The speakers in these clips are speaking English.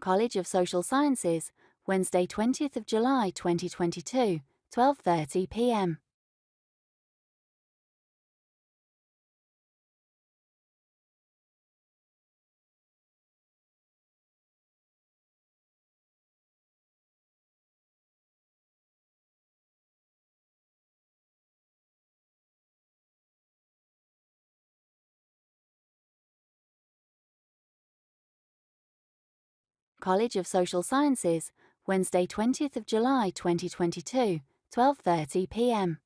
College of Social Sciences, Wednesday 20th of July 2022, 12:30 p.m. College of Social Sciences, Wednesday 20th of July 2022, 12:30 p.m.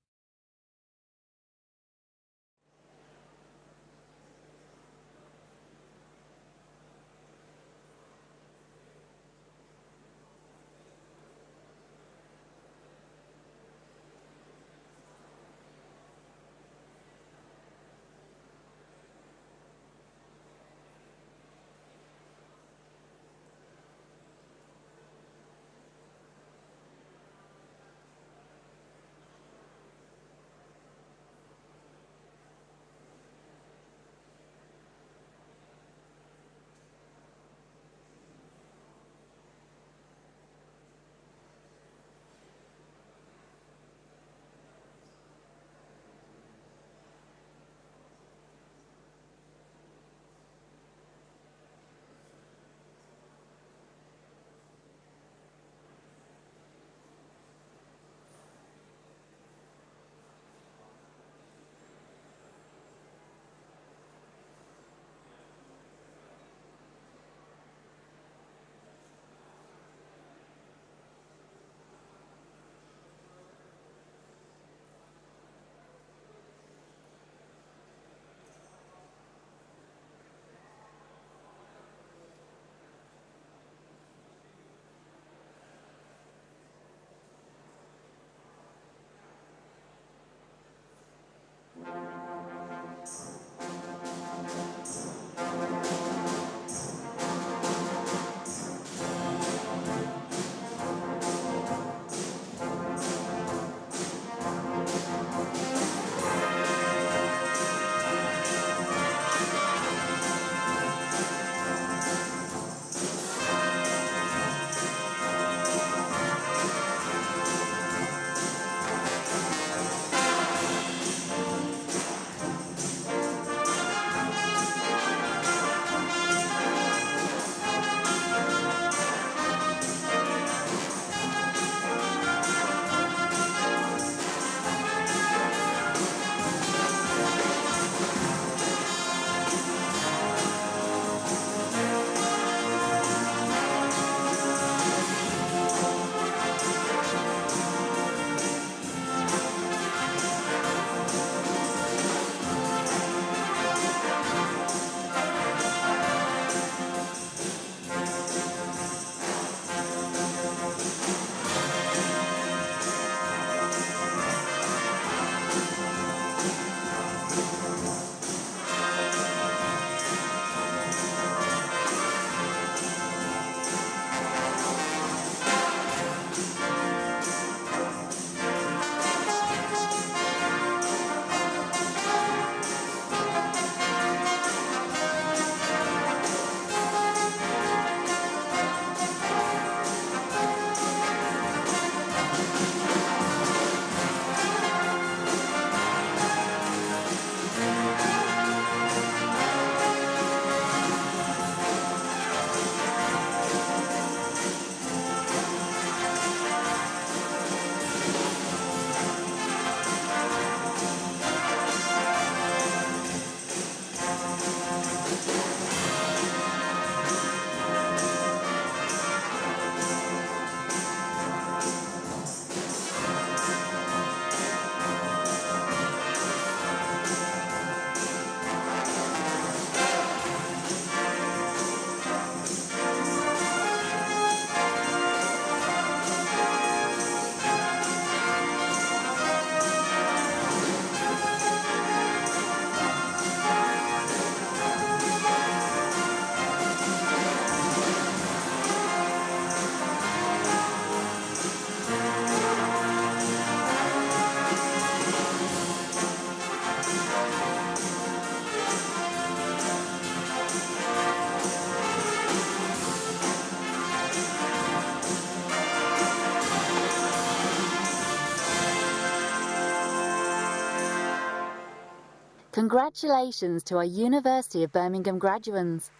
Congratulations to our University of Birmingham graduates.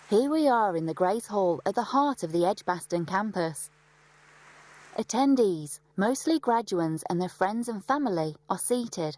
Here we are in the Grace Hall at the heart of the Edgbaston campus. Attendees, mostly graduates and their friends and family, are seated.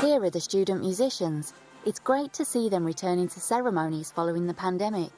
Here are the student musicians. It's great to see them returning to ceremonies following the pandemic.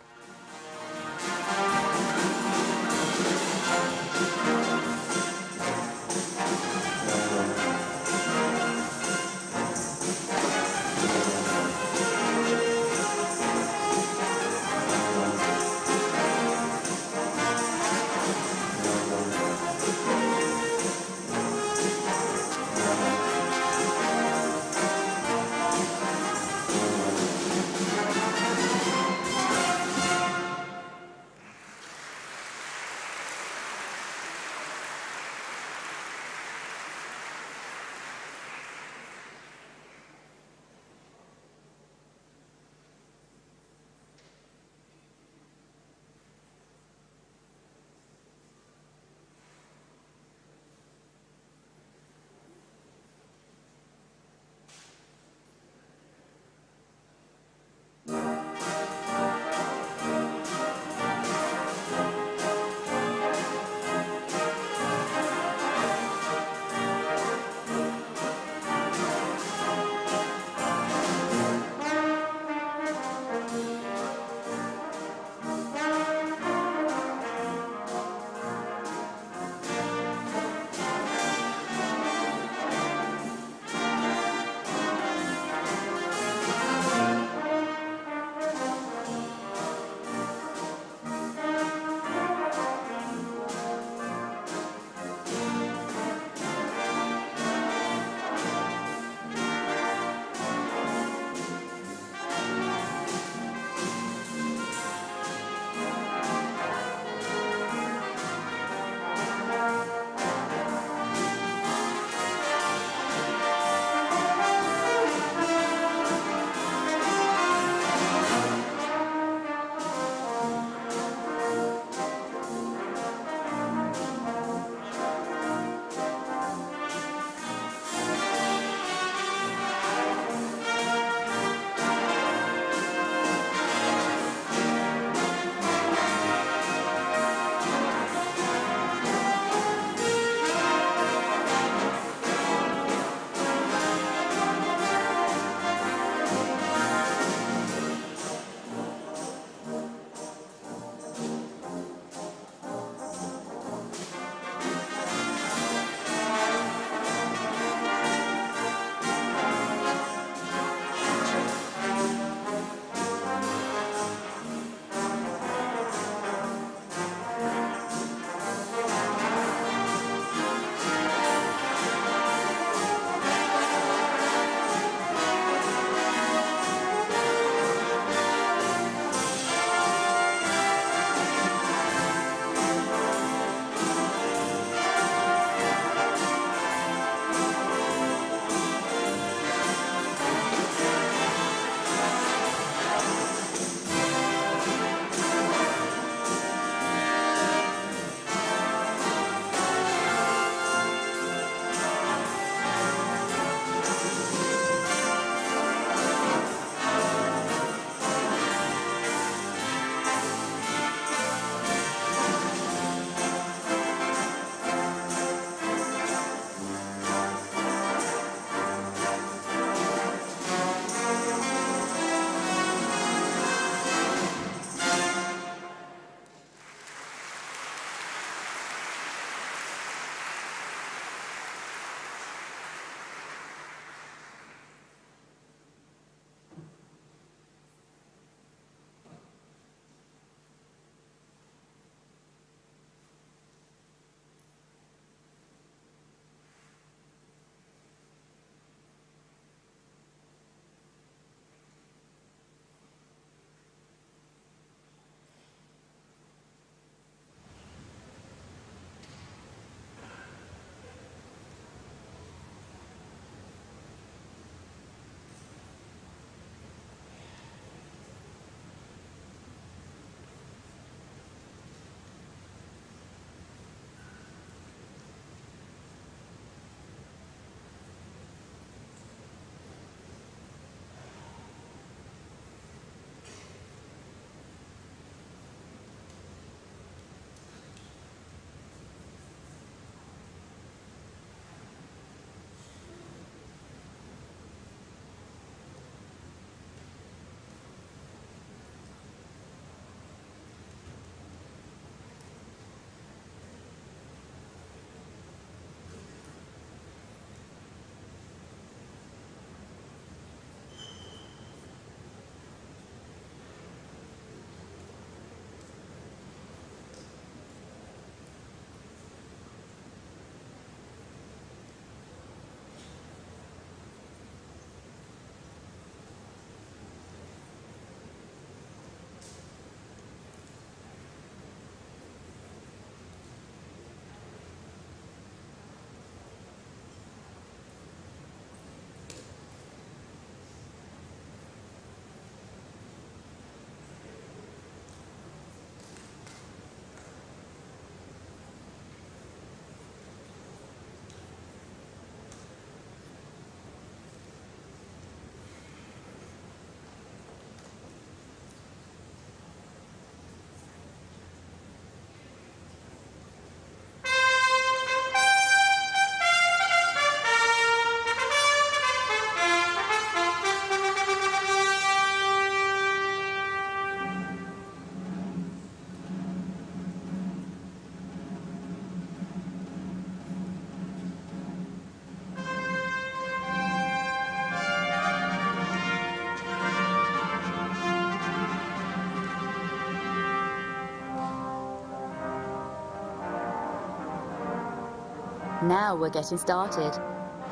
Now we're getting started.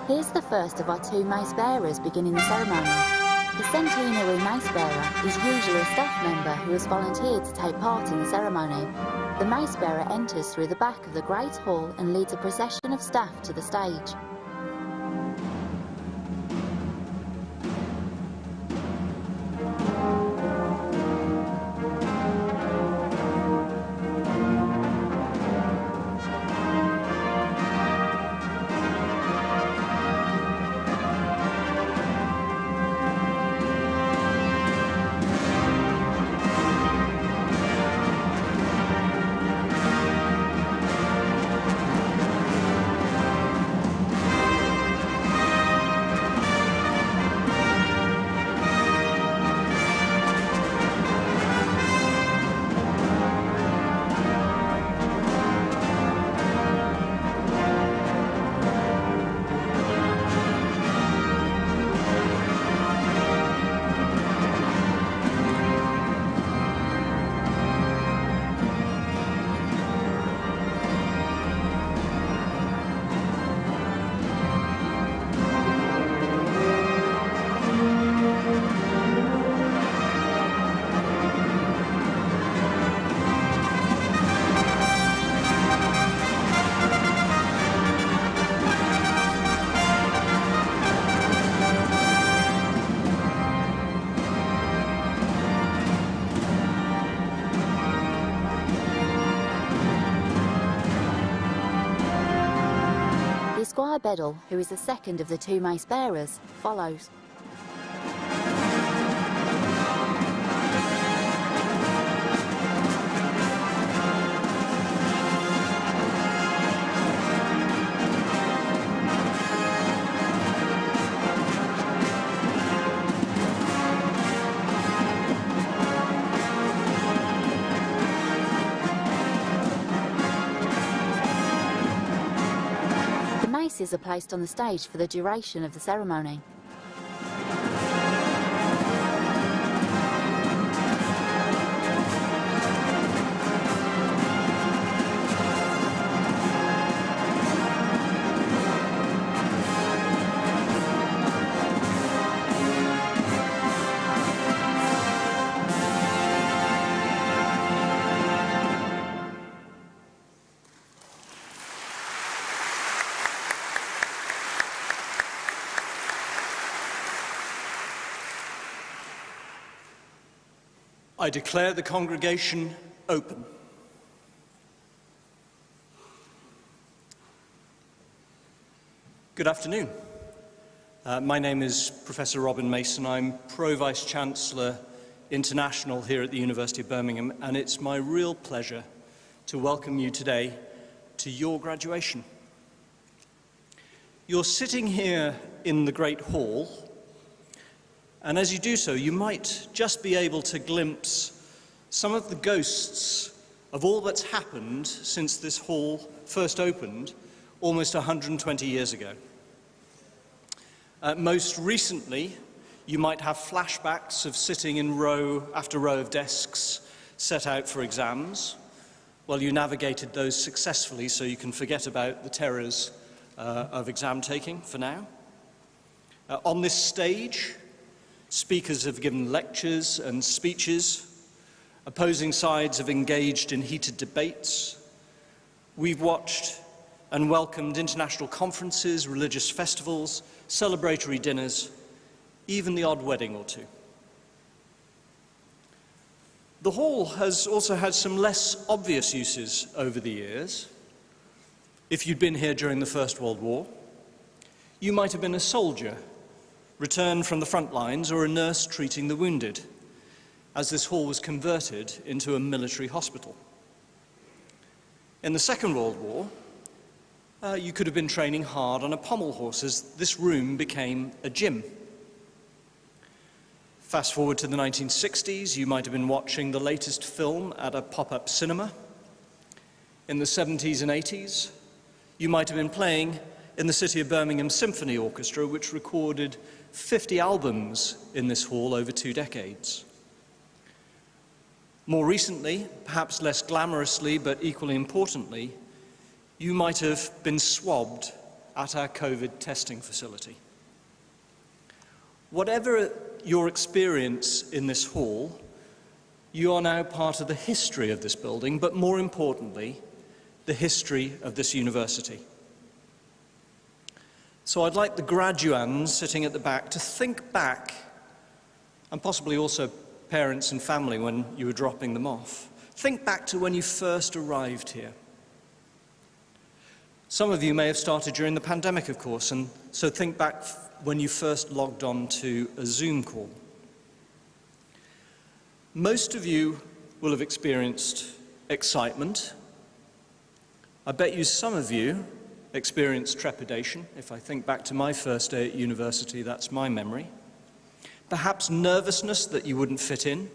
Here's the first of our 2 mace bearers beginning the ceremony. The centenary mace bearer is usually a staff member who has volunteered to take part in the ceremony. The mace bearer enters through the back of the Great Hall and leads a procession of staff to the stage. Squire Bedell, who is the second of the 2 mace bearers, follows. Maces are placed on the stage for the duration of the ceremony. I declare the congregation open. Good afternoon. My name is Professor Robin Mason. I'm Pro-Vice Chancellor International here at the University of Birmingham, and it's my real pleasure to welcome you today to your graduation. You're sitting here in the Great Hall, and as you do so, you might just be able to glimpse some of the ghosts of all that's happened since this hall first opened almost 120 years ago. Most recently, you might have flashbacks of sitting in row after row of desks set out for exams. Well, you navigated those successfully, so you can forget about the terrors of exam taking for now. On this stage, speakers have given lectures and speeches. Opposing sides have engaged in heated debates. We've watched and welcomed international conferences, religious festivals, celebratory dinners, even the odd wedding or two. The hall has also had some less obvious uses over the years. If you'd been here during the First World War, you might have been a soldier returned from the front lines or a nurse treating the wounded, as this hall was converted into a military hospital. In the Second World War, you could have been training hard on a pommel horse as this room became a gym. Fast forward to the 1960s, you might have been watching the latest film at a pop-up cinema. In the 70s and 80s, you might have been playing in the City of Birmingham Symphony Orchestra, which recorded 50 albums in this hall over 2 decades. More recently, perhaps less glamorously but equally importantly, you might have been swabbed at our COVID testing facility. Whatever your experience in this hall, you are now part of the history of this building, but more importantly, the history of this university. So I'd like the graduands sitting at the back to think back, and possibly also parents and family when you were dropping them off. Think back to when you first arrived here. Some of you may have started during the pandemic, of course, and so think back when you first logged on to a Zoom call. Most of you will have experienced excitement. I bet you some of you experienced trepidation. If I think back to my first day at university, that's my memory. Perhaps nervousness that you wouldn't fit in.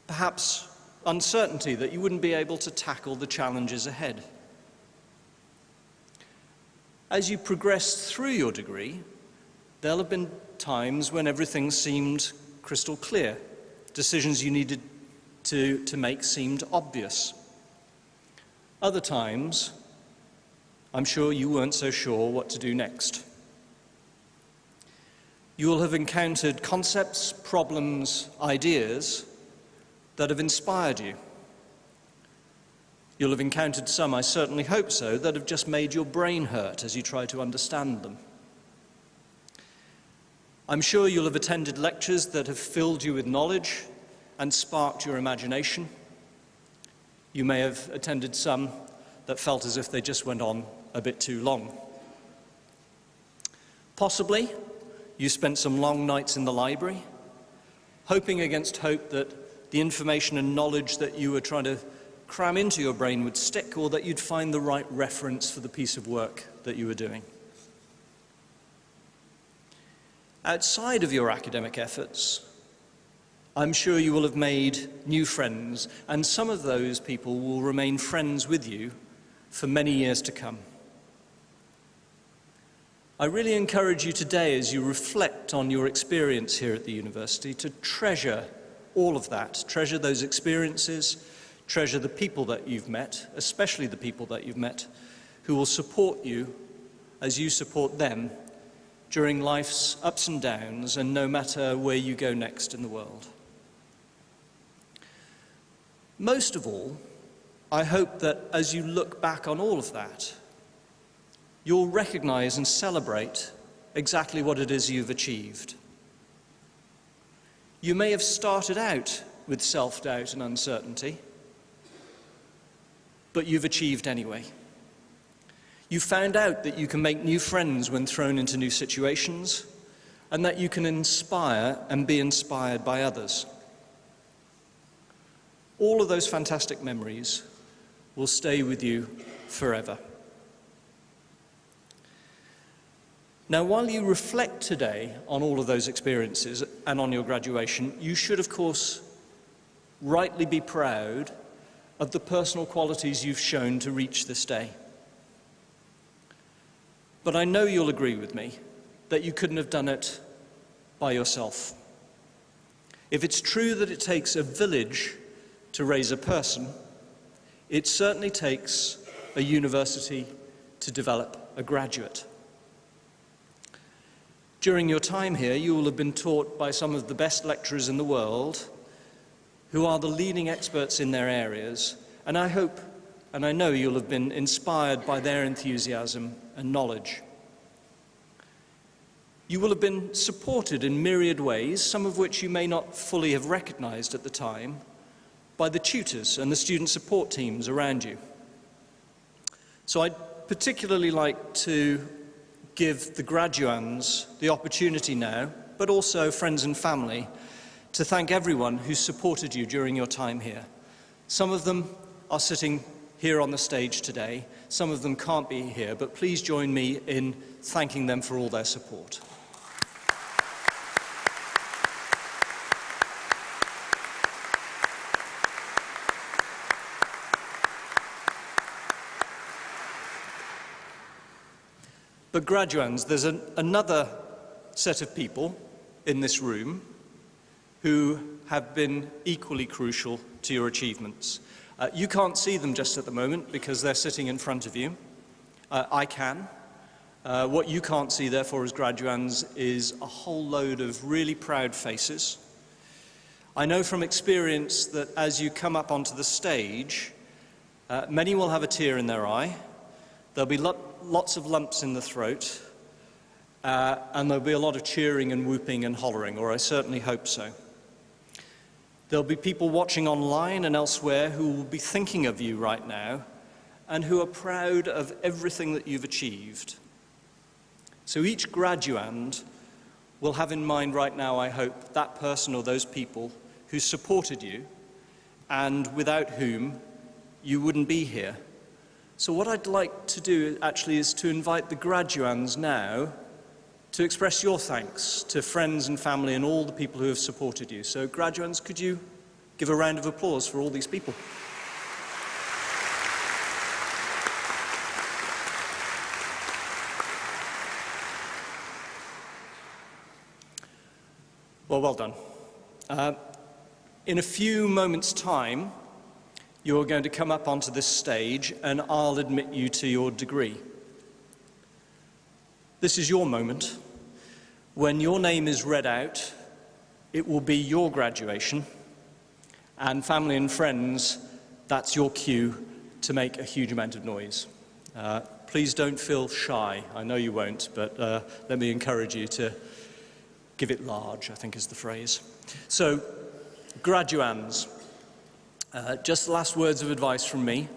Perhaps uncertainty that you wouldn't be able to tackle the challenges ahead. As you progressed through your degree, there'll have been times when everything seemed crystal clear. Decisions you needed to make seemed obvious. Other times, I'm sure you weren't so sure what to do next. You will have encountered concepts, problems, ideas that have inspired you. You'll have encountered some, I certainly hope so, that have just made your brain hurt as you try to understand them. I'm sure you'll have attended lectures that have filled you with knowledge and sparked your imagination. You may have attended some that felt as if they just went on a bit too long. Possibly, you spent some long nights in the library, hoping against hope that the information and knowledge that you were trying to cram into your brain would stick, or that you'd find the right reference for the piece of work that you were doing. Outside of your academic efforts, I'm sure you will have made new friends, and some of those people will remain friends with you for many years to come. I really encourage you today, as you reflect on your experience here at the university, to treasure all of that, treasure those experiences, treasure the people that you've met, especially the people that you've met who will support you as you support them during life's ups and downs, and no matter where you go next in the world. Most of all, I hope that as you look back on all of that, you'll recognize and celebrate exactly what it is you've achieved. You may have started out with self-doubt and uncertainty, but you've achieved anyway. You found out that you can make new friends when thrown into new situations, and that you can inspire and be inspired by others. All of those fantastic memories will stay with you forever. Now, while you reflect today on all of those experiences and on your graduation, you should, of course, rightly be proud of the personal qualities you've shown to reach this day. But I know you'll agree with me that you couldn't have done it by yourself. If it's true that it takes a village to raise a person, it certainly takes a university to develop a graduate. During your time here, you will have been taught by some of the best lecturers in the world who are the leading experts in their areas, and I hope and I know you'll have been inspired by their enthusiasm and knowledge. You will have been supported in myriad ways, some of which you may not fully have recognized at the time, by the tutors and the student support teams around you. So I'd particularly like to give the graduands the opportunity now, but also friends and family, to thank everyone who supported you during your time here. Some of them are sitting here on the stage today. Some of them can't be here, but please join me in thanking them for all their support. But graduands, there's another set of people in this room who have been equally crucial to your achievements. You can't see them just at the moment because they're sitting in front of you. I can. What you can't see, therefore, as graduands, is a whole load of really proud faces. I know from experience that as you come up onto the stage, many will have a tear in their eye, there'll be lots of lumps in the throat, and there'll be a lot of cheering and whooping and hollering, or I certainly hope so. There'll be people watching online and elsewhere who will be thinking of you right now and who are proud of everything that you've achieved. So each graduand will have in mind right now, I hope, that person or those people who supported you and without whom you wouldn't be here. So what I'd like to do actually is to invite the graduands now to express your thanks to friends and family and all the people who have supported you. So graduands, could you give a round of applause for all these people? Well done. In a few moments' time, you're going to come up onto this stage and I'll admit you to your degree. This is your moment. When your name is read out, it will be your graduation, and family and friends, that's your cue to make a huge amount of noise. Please don't feel shy. I know you won't, but let me encourage you to give it large, I think is the phrase. So, graduands, just the last words of advice from me.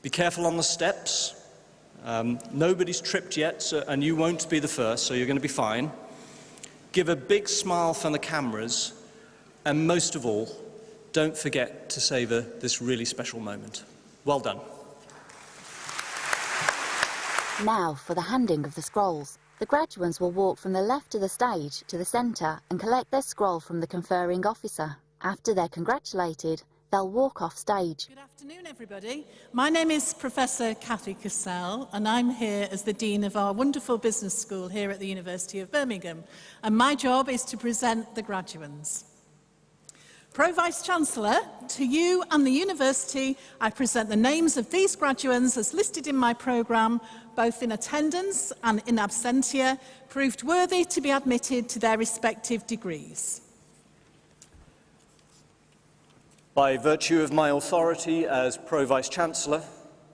Be careful on the steps. Nobody's tripped yet, and you won't be the first, so you're going to be fine. Give a big smile from the cameras, and most of all, don't forget to savour this really special moment. Well done. Now for the handing of the scrolls. The graduands will walk from the left of the stage to the centre and collect their scroll from the conferring officer. After they're congratulated, they'll walk off stage. Good afternoon, everybody. My name is Professor Cathy Cassell, and I'm here as the Dean of our wonderful business school here at the University of Birmingham. And my job is to present the graduands. Pro Vice-Chancellor, to you and the University, I present the names of these graduands as listed in my programme, both in attendance and in absentia, proved worthy to be admitted to their respective degrees. By virtue of my authority as Pro Vice-Chancellor,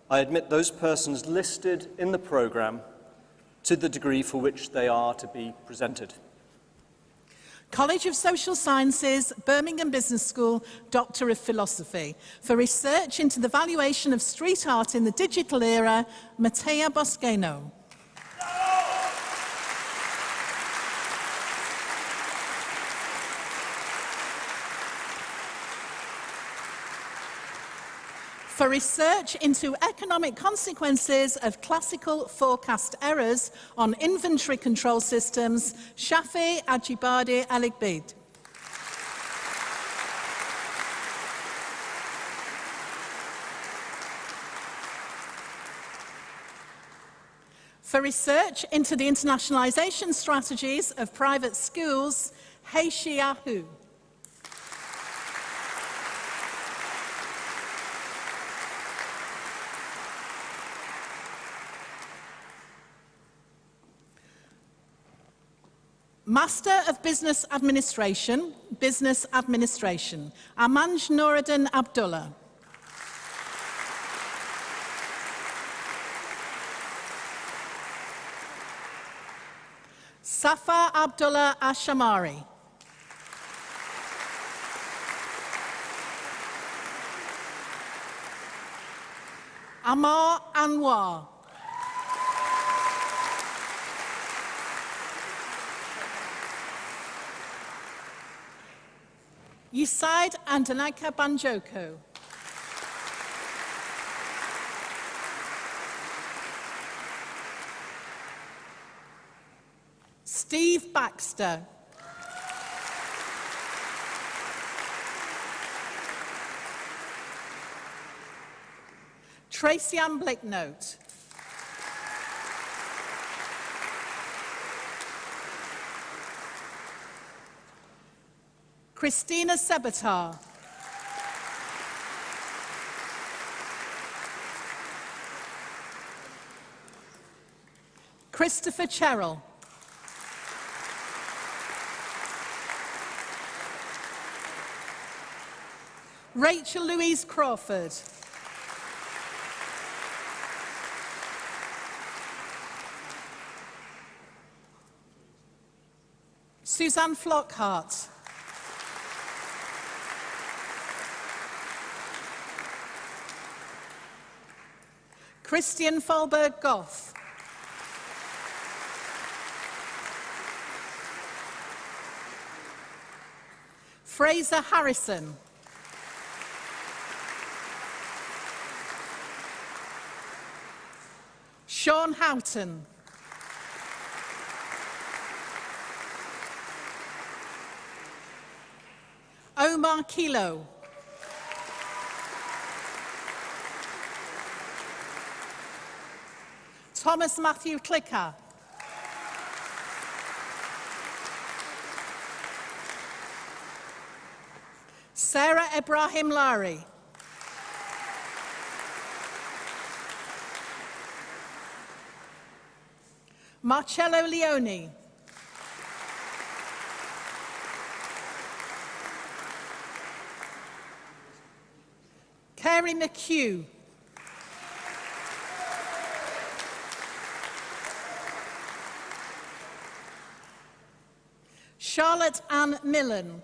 I admit those persons listed in the programme to the degree for which they are to be presented. College of Social Sciences, Birmingham Business School, Doctor of Philosophy, for research into the valuation of street art in the digital era, Matteo Boscheno. For research into economic consequences of classical forecast errors on inventory control systems, Shafi Ajibade Aligbid. For research into the internationalisation strategies of private schools, Heishi Ahu. Master of Business Administration, Amanj Nouruddin Abdullah. Safa Abdullah Ashamari. Amar Anwar. Usaid Andanaika Banjoko. Steve Baxter. Tracy Ann Blicknote. Christina Sebatar. Christopher Cherrill. Rachel Louise Crawford. Suzanne Flockhart. Christian Falberg Goff. Fraser Harrison. Sean Houghton. Omar Kilo. Thomas Matthew Clicker. Sarah Ibrahim Lari. Marcello Leone. Carrie McHugh. Charlotte Ann Millen.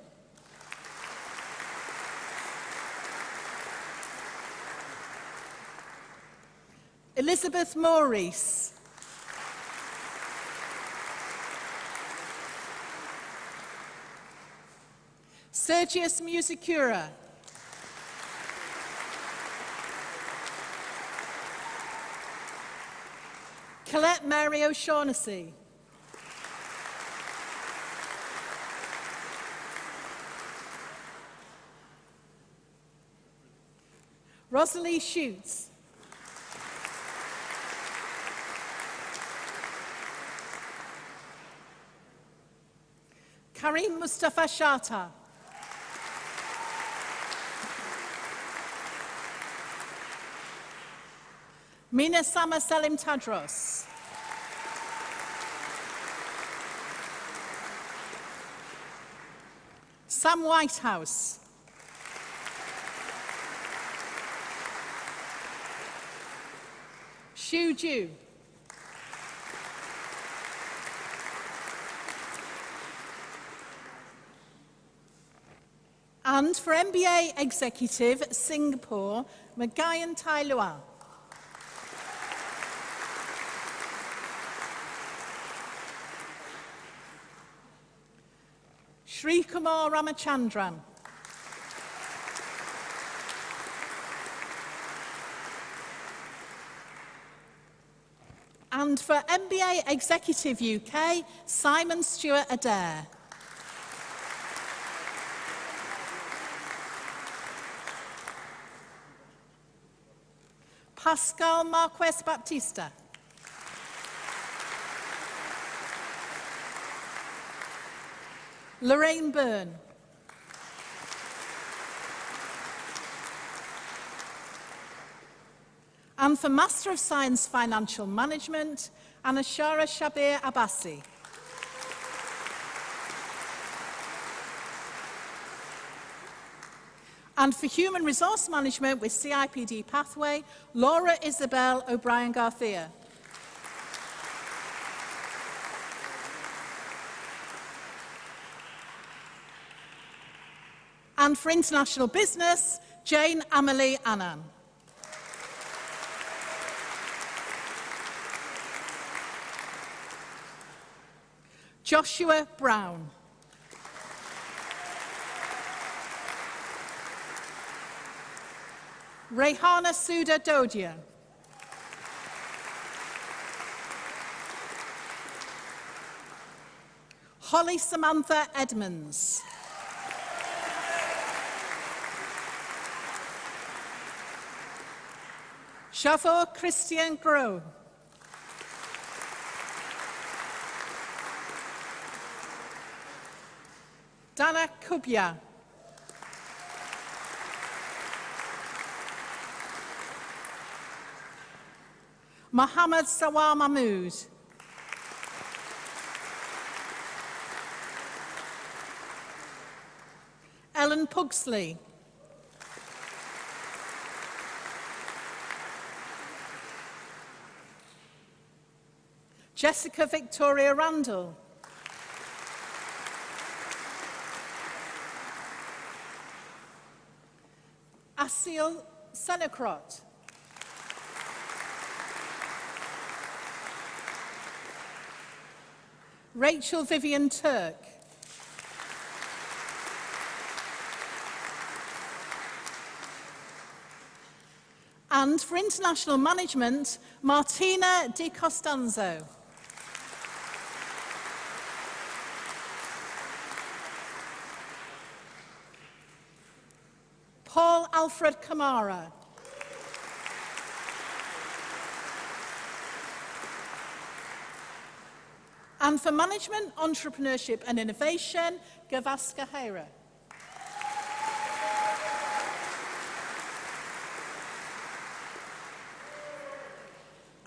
Elizabeth Maurice. Sergius Musicura. Colette Mary O'Shaughnessy. Rosalie Schutz. Karim Mustafa Shata. Mina Sama Selim Tadros. Sam Whitehouse. Xu Ju. And for MBA Executive, Singapore, Magayan Tai Lua. Sri Kumar Ramachandran. And for MBA Executive UK, Simon Stewart Adair. Pascal Marquez Baptista. Lorraine Byrne. And for Master of Science Financial Management, Anashara Shabir Abbasi. And for Human Resource Management with CIPD Pathway, Laura Isabel O'Brien Garcia. And for International Business, Jane Amelie Annan. Joshua Brown. Rehana Suda Dodia. Holly Samantha Edmonds. Shafo Christian Gros. Dana Kubia. Mohammed Sawar Mahmood. Helen Pugsley. Jessica Victoria Randall. Asil Senecrot. Rachel Vivian Turk. And for international management, Martina Di Costanzo. Paul Alfred Kamara. And for management, entrepreneurship and innovation, Gavaska Hera.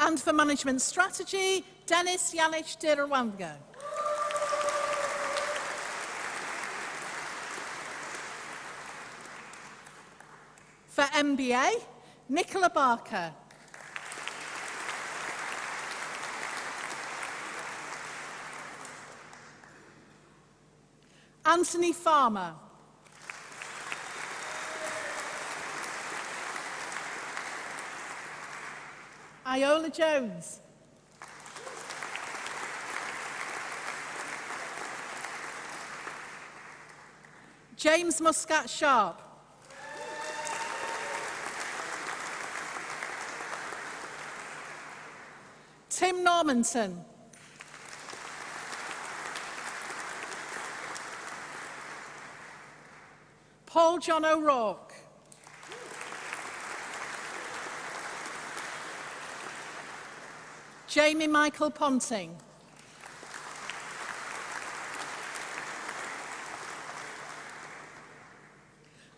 And for management strategy, Dennis Yanich Dirawanga. For MBA, Nicola Barker. Anthony Farmer. Iola Jones. James Muscat Sharp. Tim Normanton. Paul John O'Rourke. Jamie Michael Ponting.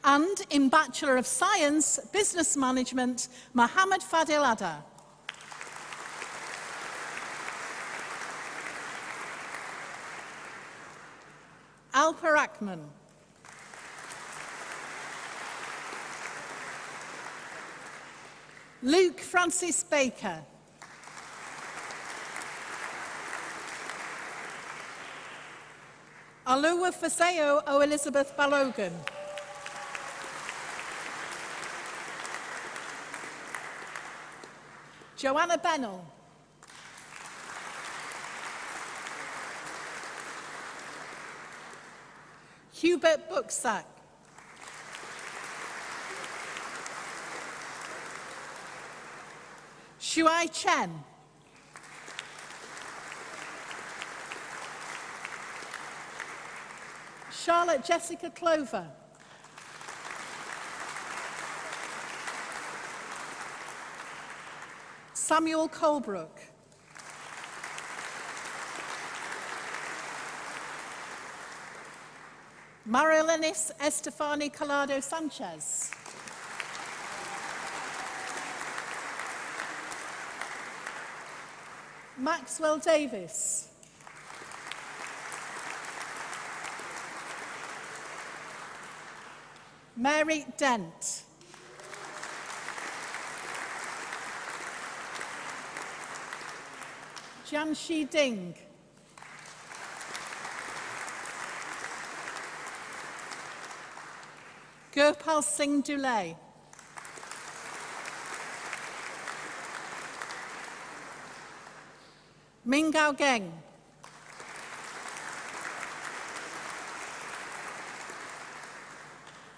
And in Bachelor of Science, Business Management, Mohammed Fadil Adda. Alper Ackman. Luke Francis Baker. Aluwa Faseo O Elizabeth Balogan. Joanna Bennell. Hubert Bucksack. Shuai Chen. Charlotte Jessica Clover. Samuel Colebrook. Marilenis Estefani Collado Sanchez. Maxwell Davis. Mary Dent. Janshi Ding. Gurpal Singh Dulay. Mingao Geng.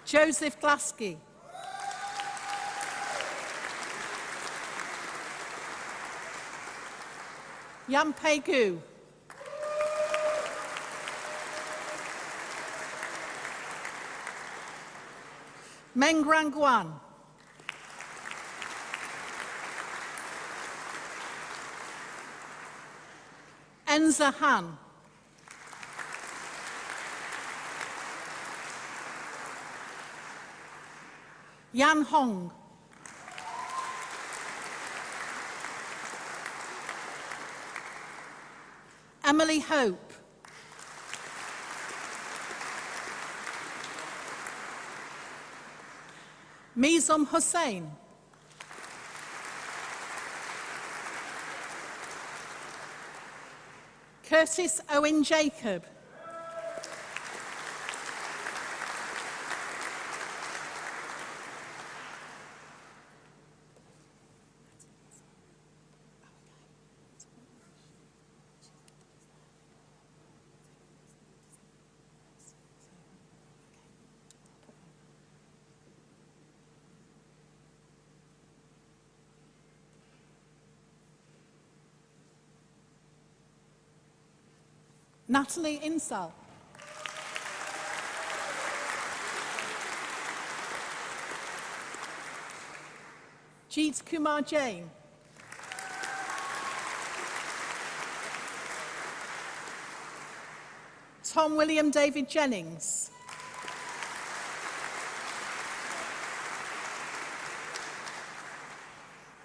Joseph Glasky. Yampei Gu. Meng Rangguan. Enza Han. Yan Hong. Emily Hope. Mizum Hussain. Curtis Owen Jacob. Natalie Insall. Jeet Kumar Jain. Tom William David Jennings.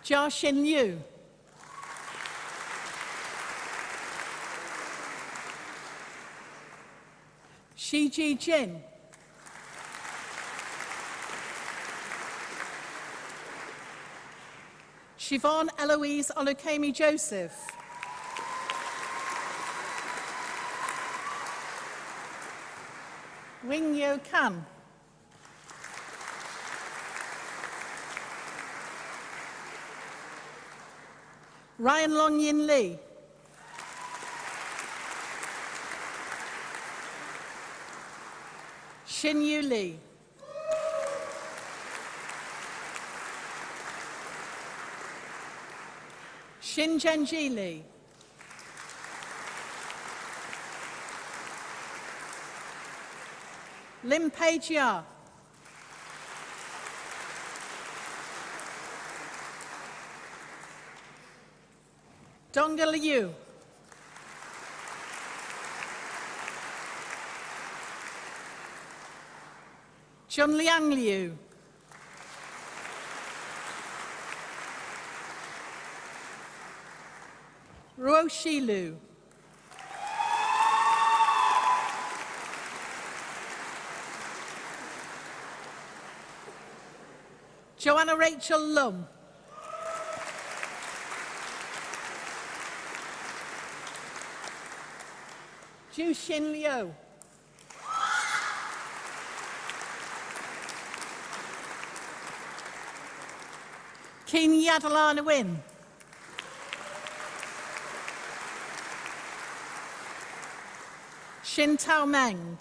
Jia Xin Liu. Shi Ji Jin. Siobhan Eloise Olukemi Joseph. Wing Yo Kan. Ryan Long Yin Lee. Xin Yu Lee. Xin Zhenji Lee. Lim Pei Jia. Dongga Liu. Chunliang Liu. Ruo Shilu. Joanna Rachel Lum. Ju Xin Liu. Keen Yadalana Win. Shin Tao Meng.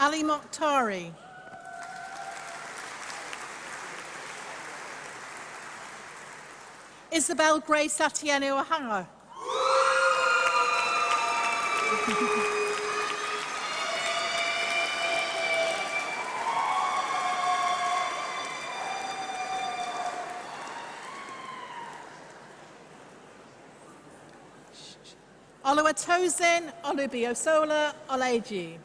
Ali Mokhtari. Isabel Grace Atieno Ohanga. Oluwatosin Olubiosola Oleji.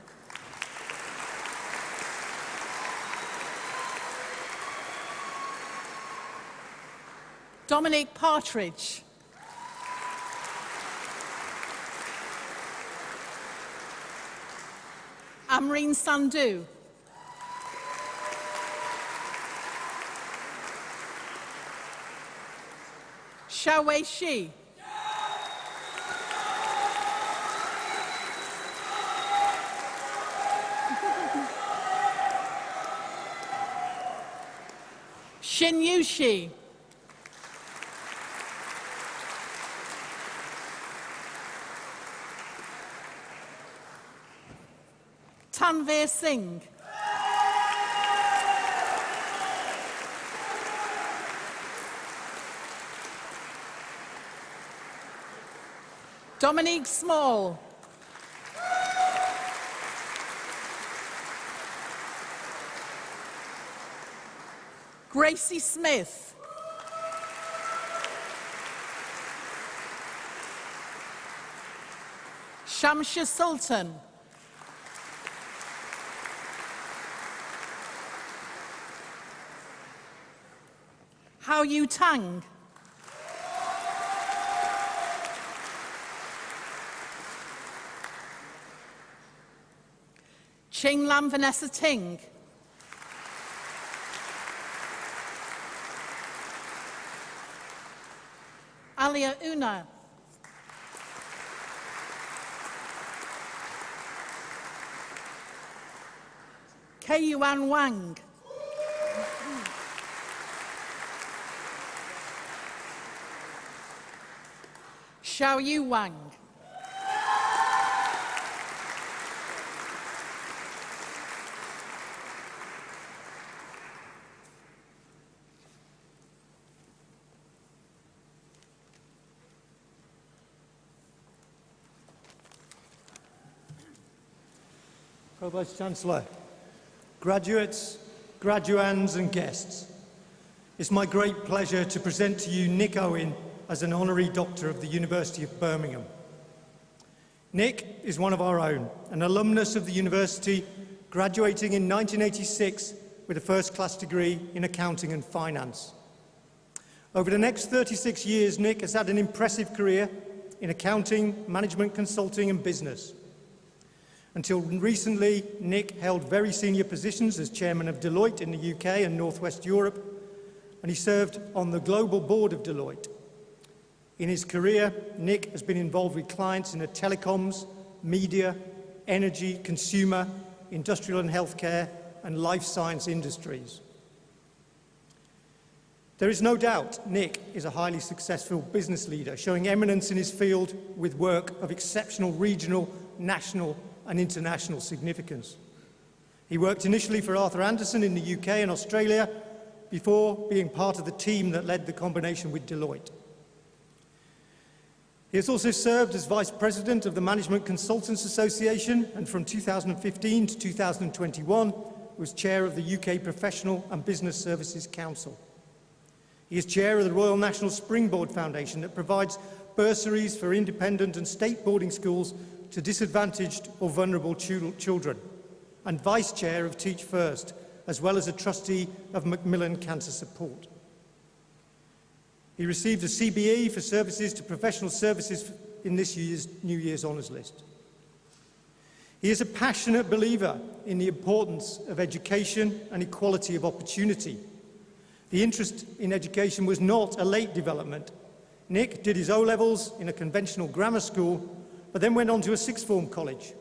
Dominic Partridge. Amreen Sandhu. Xiaowei Shi. Xin Yu Shi. Tanveer Singh. Dominique Small. Gracie Smith. Shamsha Sultan. Hao Yu Tang. Ching Lam Vanessa Ting. Alia Una. Kei Yuan Wang. Xiao Yu Wang. Provost Chancellor, graduates, graduands and guests, it's my great pleasure to present to you Nick Owen as an honorary doctor of the University of Birmingham. Nick is one of our own, an alumnus of the university, graduating in 1986 with a first-class degree in accounting and finance. Over the next 36 years, Nick has had an impressive career in accounting, management consulting and business. Until recently, Nick held very senior positions as chairman of Deloitte in the UK and Northwest Europe, and he served on the global board of Deloitte. In his career, Nick has been involved with clients in the telecoms, media, energy, consumer, industrial and healthcare, and life science industries. There is no doubt Nick is a highly successful business leader, showing eminence in his field with work of exceptional regional, national, and international significance. He worked initially for Arthur Andersen in the UK and Australia before being part of the team that led the combination with Deloitte. He has also served as Vice President of the Management Consultants Association, and from 2015 to 2021 was Chair of the UK Professional and Business Services Council. He is Chair of the Royal National Springboard Foundation that provides bursaries for independent and state boarding schools to disadvantaged or vulnerable children, and Vice Chair of Teach First, as well as a trustee of Macmillan Cancer Support. He received a CBE for services to professional services in this year's New Year's Honours List. He is a passionate believer in the importance of education and equality of opportunity. The interest in education was not a late development. Nick did his O-levels in a conventional grammar school, but then went on to a sixth form college.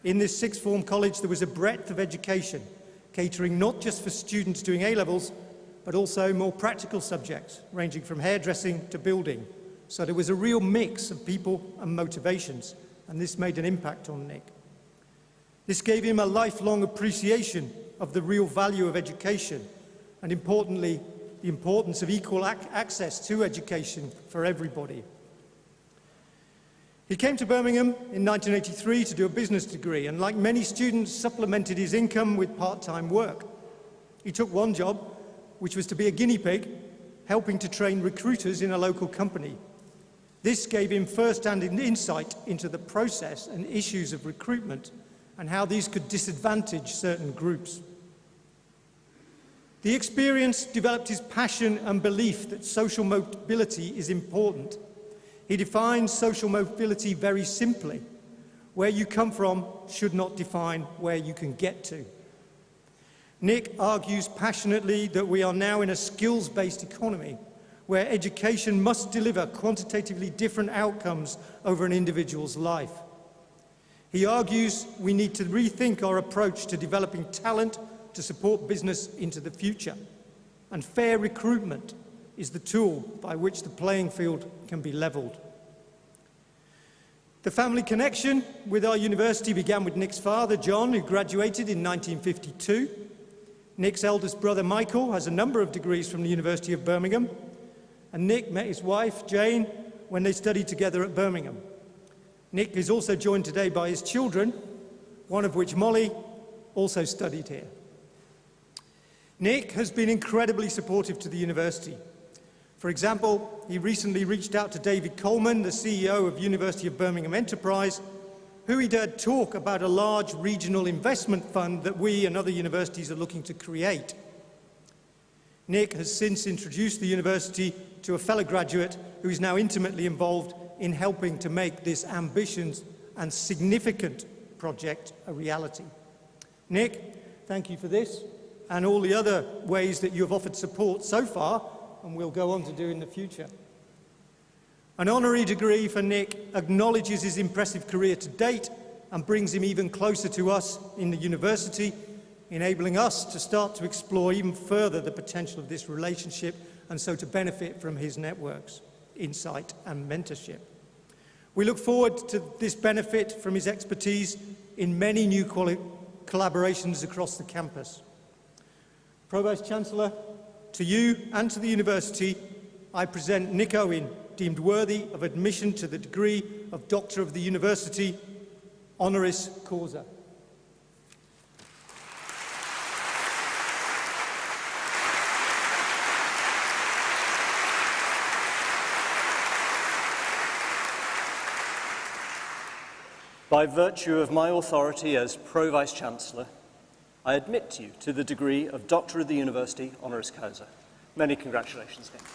In this sixth form college, there was a breadth of education, catering not just for students doing A-levels, but also more practical subjects, ranging from hairdressing to building. So there was a real mix of people and motivations, and this made an impact on Nick. This gave him a lifelong appreciation of the real value of education, and importantly, the importance of equal access to education for everybody. He came to Birmingham in 1983 to do a business degree, and like many students, supplemented his income with part-time work. He took one job, which was to be a guinea pig, helping to train recruiters in a local company. This gave him first-hand insight into the process and issues of recruitment and how these could disadvantage certain groups. The experience developed his passion and belief that social mobility is important. He defines social mobility very simply. Where you come from should not define where you can get to. Nick argues passionately that we are now in a skills-based economy where education must deliver quantitatively different outcomes over an individual's life. He argues we need to rethink our approach to developing talent to support business into the future, and fair recruitment is the tool by which the playing field can be levelled. The family connection with our university began with Nick's father, John, who graduated in 1952. Nick's eldest brother, Michael, has a number of degrees from the University of Birmingham, and Nick met his wife, Jane, when they studied together at Birmingham. Nick is also joined today by his children, one of which, Molly, also studied here. Nick has been incredibly supportive to the university. For example, he recently reached out to David Coleman, the CEO of University of Birmingham Enterprise, who he'd heard talk about a large regional investment fund that we and other universities are looking to create. Nick has since introduced the university to a fellow graduate who is now intimately involved in helping to make this ambitious and significant project a reality. Nick, thank you for this and all the other ways that you have offered support so far and will go on to do in the future. An honorary degree for Nick acknowledges his impressive career to date and brings him even closer to us in the university, enabling us to start to explore even further the potential of this relationship and so to benefit from his networks, insight and mentorship. We look forward to this benefit from his expertise in many new collaborations across the campus. Pro-Vice Chancellor, to you and to the university, I present Nick Owen, deemed worthy of admission to the degree of Doctor of the University, honoris causa. By virtue of my authority as Pro-Vice Chancellor, I admit you to the degree of Doctor of the University, honoris causa. Many congratulations again.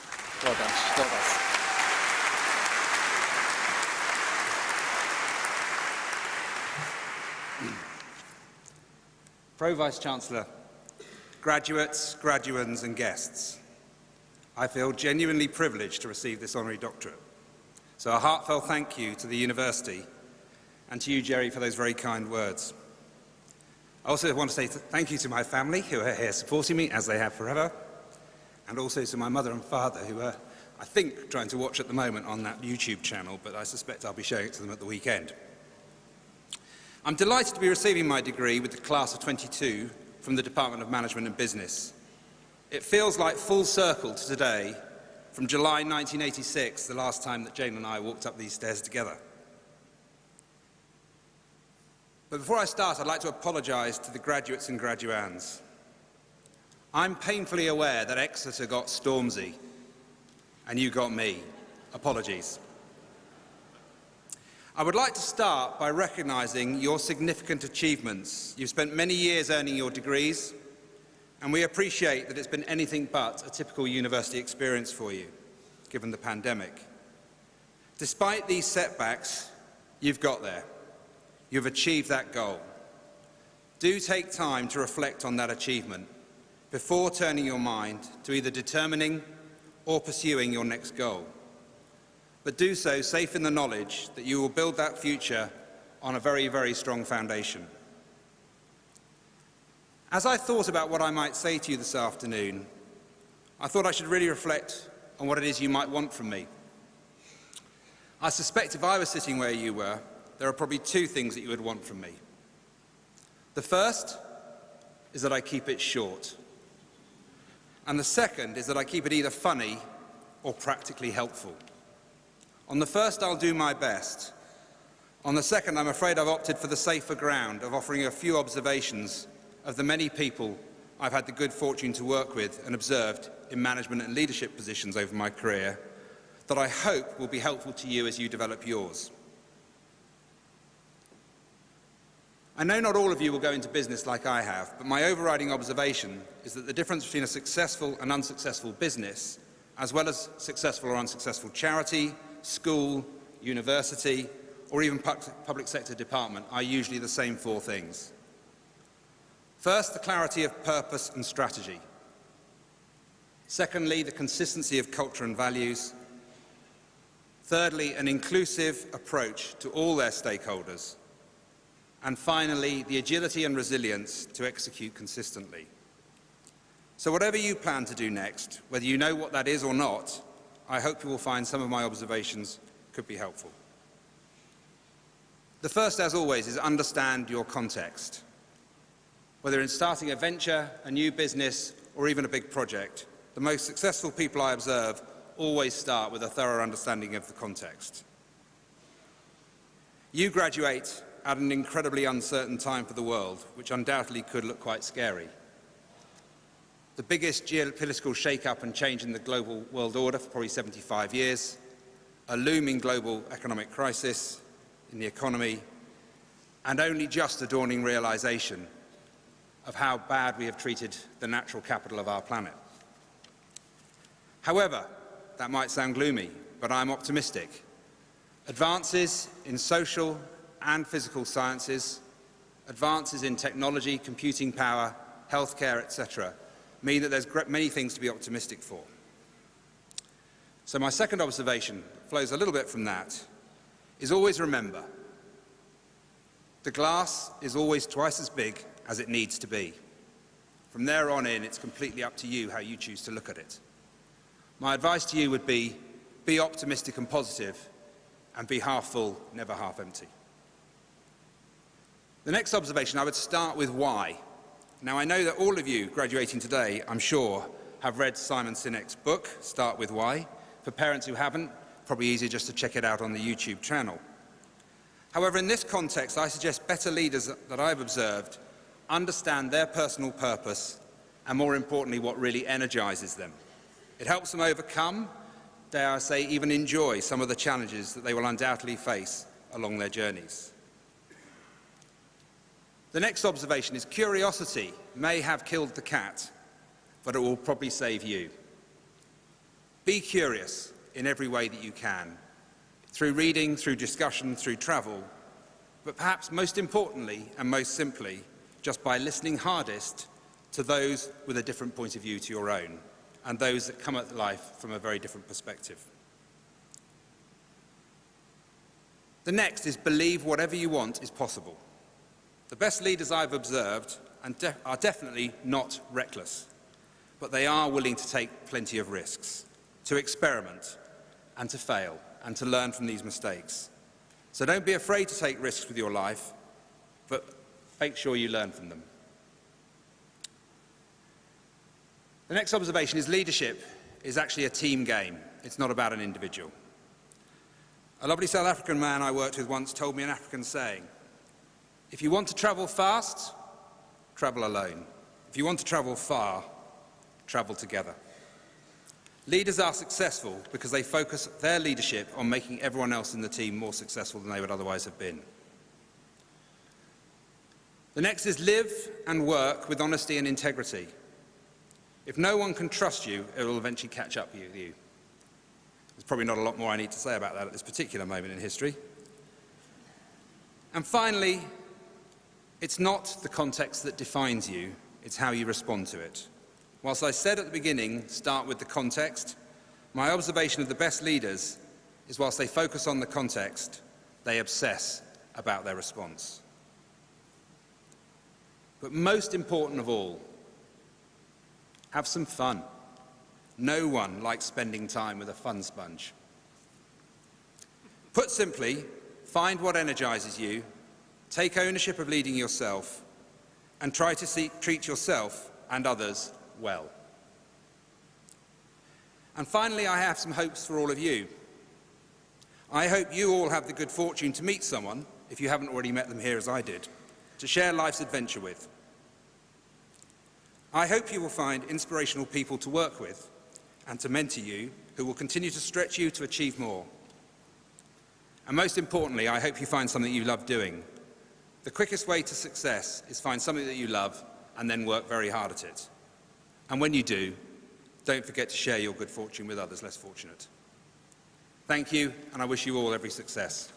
Well done. Well done. Pro-Vice Chancellor, graduates, graduands and guests, I feel genuinely privileged to receive this honorary doctorate. So a heartfelt thank you to the university and to you, Jerry, for those very kind words. I also want to say thank you to my family who are here supporting me, as they have forever, and also to my mother and father who are, I think, trying to watch at the moment on that YouTube channel, but I suspect I'll be showing it to them at the weekend. I'm delighted to be receiving my degree with the class of 22 from the Department of Management and Business. It feels like full circle to today, from July 1986, the last time that Jane and I walked up these stairs together. But before I start, I'd like to apologise to the graduates and graduands. I'm painfully aware that Exeter got Stormzy, and you got me. Apologies. I would like to start by recognising your significant achievements. You've spent many years earning your degrees, and we appreciate that it's been anything but a typical university experience for you, given the pandemic. Despite these setbacks, you've got there. You've achieved that goal. Do take time to reflect on that achievement before turning your mind to either determining or pursuing your next goal. But do so safe in the knowledge that you will build that future on a very, very strong foundation. As I thought about what I might say to you this afternoon, I thought I should really reflect on what it is you might want from me. I suspect if I was sitting where you were, there are probably two things that you would want from me. The first is that I keep it short. And the second is that I keep it either funny or practically helpful. On the first, I'll do my best. On the second, I'm afraid I've opted for the safer ground of offering a few observations of the many people I've had the good fortune to work with and observed in management and leadership positions over my career that I hope will be helpful to you as you develop yours. I know not all of you will go into business like I have, but my overriding observation is that the difference between a successful and unsuccessful business, as well as successful or unsuccessful charity, school, university, or even public sector department are usually the same four things. First, the clarity of purpose and strategy. Secondly, the consistency of culture and values. Thirdly, an inclusive approach to all their stakeholders. And finally, the agility and resilience to execute consistently. So whatever you plan to do next, whether you know what that is or not, I hope you will find some of my observations could be helpful. The first, as always, is understand your context. Whether in starting a venture, a new business, or even a big project, the most successful people I observe always start with a thorough understanding of the context. You graduate at an incredibly uncertain time for the world, which undoubtedly could look quite scary. The biggest geopolitical shake-up and change in the global world order for probably 75 years, a looming global economic crisis in the economy, and only just a dawning realization of how bad we have treated the natural capital of our planet. However, that might sound gloomy, but I'm optimistic. Advances in social and physical sciences, advances in technology, computing power, healthcare, etc., mean that there's many things to be optimistic for. So my second observation flows a little bit from that, is always remember, the glass is always twice as big as it needs to be. From there on in, it's completely up to you how you choose to look at it. My advice to you would be optimistic and positive, and be half full, never half empty. The next observation, I would start with why. Now, I know that all of you graduating today, I'm sure, have read Simon Sinek's book, Start With Why. For parents who haven't, probably easier just to check it out on the YouTube channel. However, in this context, I suggest better leaders that I've observed understand their personal purpose and, more importantly, what really energizes them. It helps them overcome, dare I say, even enjoy some of the challenges that they will undoubtedly face along their journeys. The next observation is curiosity may have killed the cat, but it will probably save you. Be curious in every way that you can, through reading, through discussion, through travel, but perhaps most importantly and most simply, just by listening hardest to those with a different point of view to your own, and those that come at life from a very different perspective. The next is believe whatever you want is possible. The best leaders I've observed are definitely not reckless, but they are willing to take plenty of risks, to experiment and to fail and to learn from these mistakes. So don't be afraid to take risks with your life, but make sure you learn from them. The next observation is leadership is actually a team game. It's not about an individual. A lovely South African man I worked with once told me an African saying, if you want to travel fast, travel alone. If you want to travel far, travel together. Leaders are successful because they focus their leadership on making everyone else in the team more successful than they would otherwise have been. The next is live and work with honesty and integrity. If no one can trust you, it will eventually catch up with you. There's probably not a lot more I need to say about that at this particular moment in history. And finally, it's not the context that defines you, it's how you respond to it. Whilst I said at the beginning, start with the context, my observation of the best leaders is whilst they focus on the context, they obsess about their response. But most important of all, have some fun. No one likes spending time with a fun sponge. Put simply, find what energizes you, take ownership of leading yourself, and try to treat yourself and others well. And finally, I have some hopes for all of you. I hope you all have the good fortune to meet someone, if you haven't already met them here as I did, to share life's adventure with. I hope you will find inspirational people to work with and to mentor you who will continue to stretch you to achieve more. And most importantly, I hope you find something you love doing. The quickest way to success is find something that you love and then work very hard at it. And when you do, don't forget to share your good fortune with others less fortunate. Thank you, and I wish you all every success.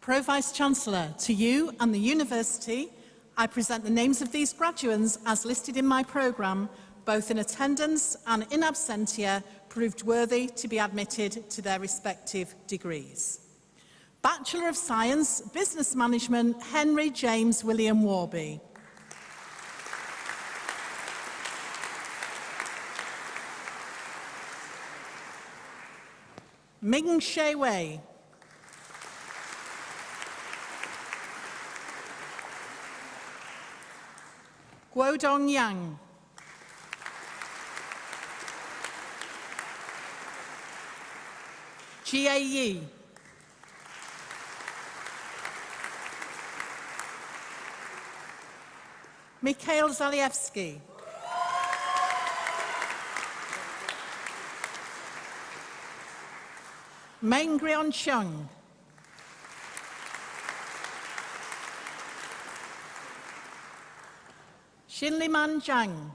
Pro-Vice-Chancellor, to you and the University, I present the names of these graduates as listed in my programme, both in attendance and in absentia, proved worthy to be admitted to their respective degrees. Bachelor of Science, Business Management, Henry James William Warby. Ming Shea Wei. Guodong Yang. Jie Yi. Mikhail Zalievsky. Mengrion Chung. Shinliman Zhang.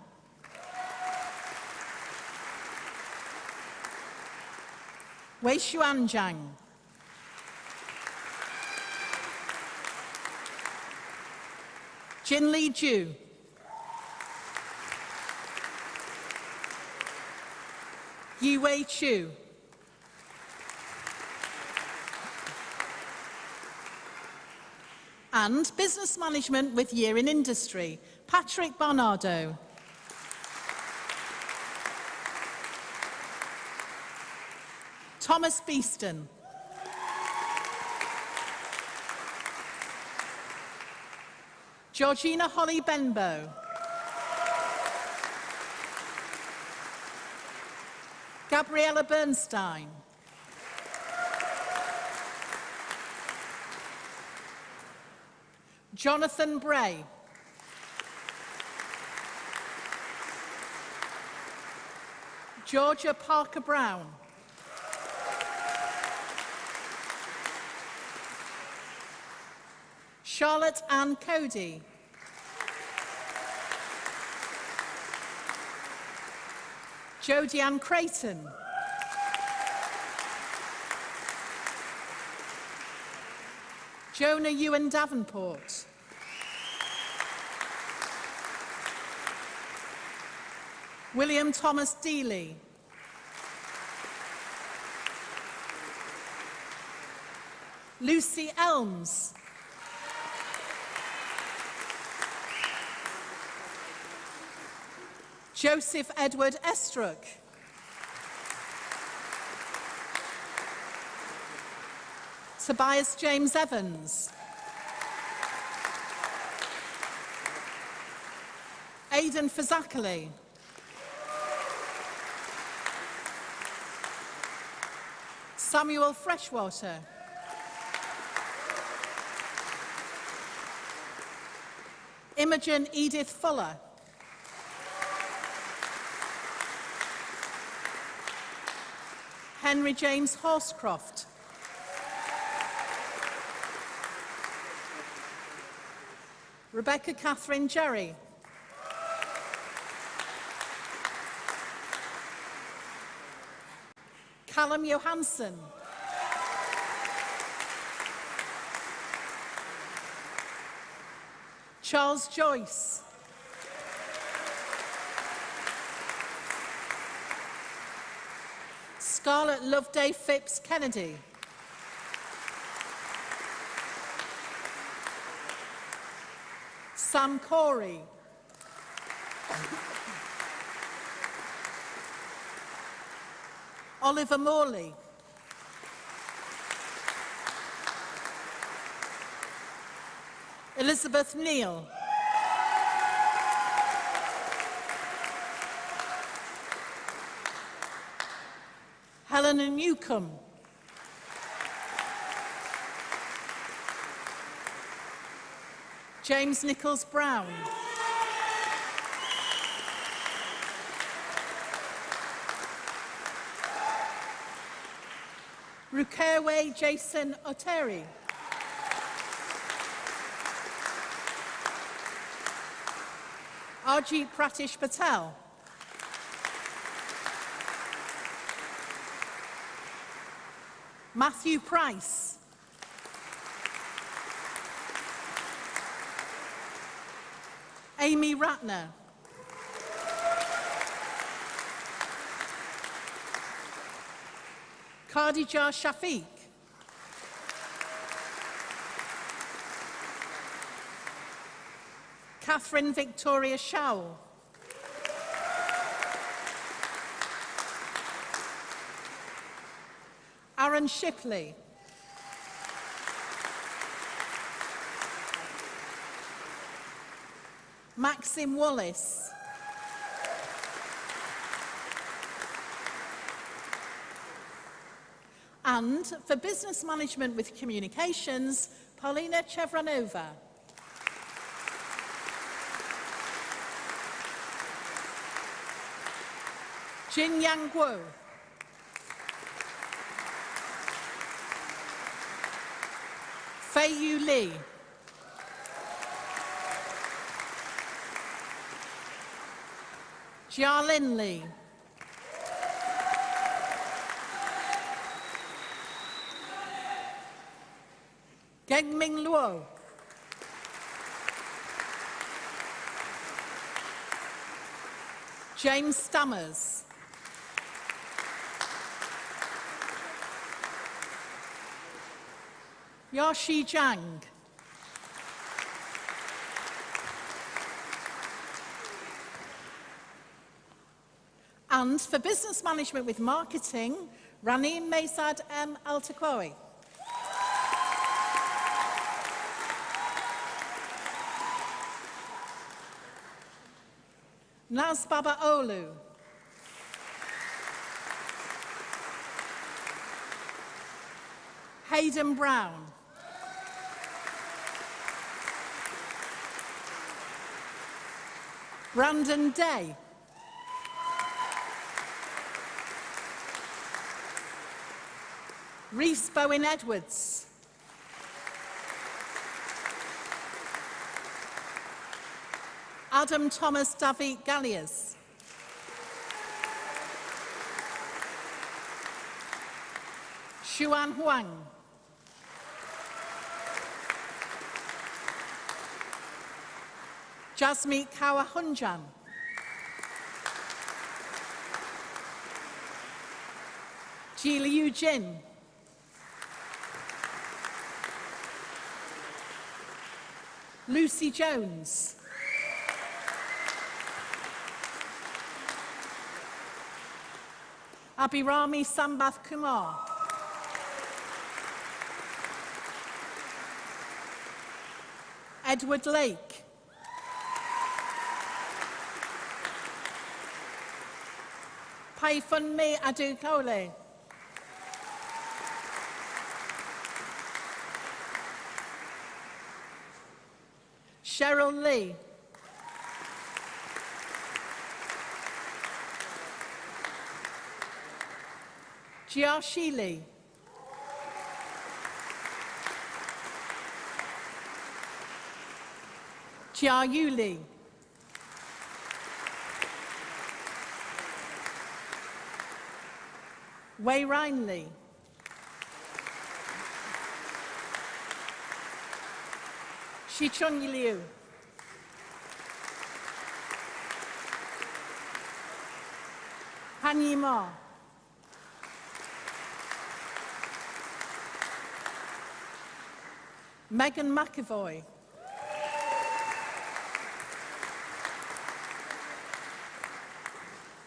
Weishuan Zhang. Jinli Ju. Yiwei Chu. And Business Management with Year in Industry, Patrick Barnardo. Thomas Beeston. Georgina Holly Benbow. Gabriella Bernstein. Jonathan Bray. Georgia Parker Brown. Charlotte Ann Cody. Jodie Ann Creighton. Jonah Ewan Davenport. William Thomas Dealey. Lucy Elms. Joseph Edward Estruck. Tobias James Evans. Aidan Fazakali. Samuel Freshwater. Imogen Edith Fuller. Henry James Horscroft. Rebecca Catherine Jerry. Callum Johansson. Charles Joyce. Scarlett Loveday Phipps Kennedy. Sam Corey. Oliver Morley. Elizabeth Neal. Helena Newcomb. James Nichols Brown. Rukerwe Jason Oteri. Arjit Pratish Patel. Matthew Price. Amy Ratner. Khadija Shafiq. Catherine Victoria Showell. Aaron Shipley. Maxim Wallace. And for Business Management with Communications, Paulina Chevranova. Jin Yang Guo. Fei Yu Li. Jialin Li. Gengming Luo. James Stammers. Yashi Zhang. And for business management with marketing, Ranim Mesad M. Altakoi. Naz Baba Olu. Hayden Brown. Brandon Day. Reese Bowen Edwards. Adam Thomas David Galliers. Xuan Huang. Jasmeet Kaur Hunjan. Ji Liu Jin. Lucy Jones. Abhirami Sambath Kumar. Edward Lake. Paifunmi Adukole. Cheryl Lee. Jiashi Lee. Jiayu Lee. Wei Ryan Lee. Shichun Liu. Han Yi Ma. Megan McAvoy.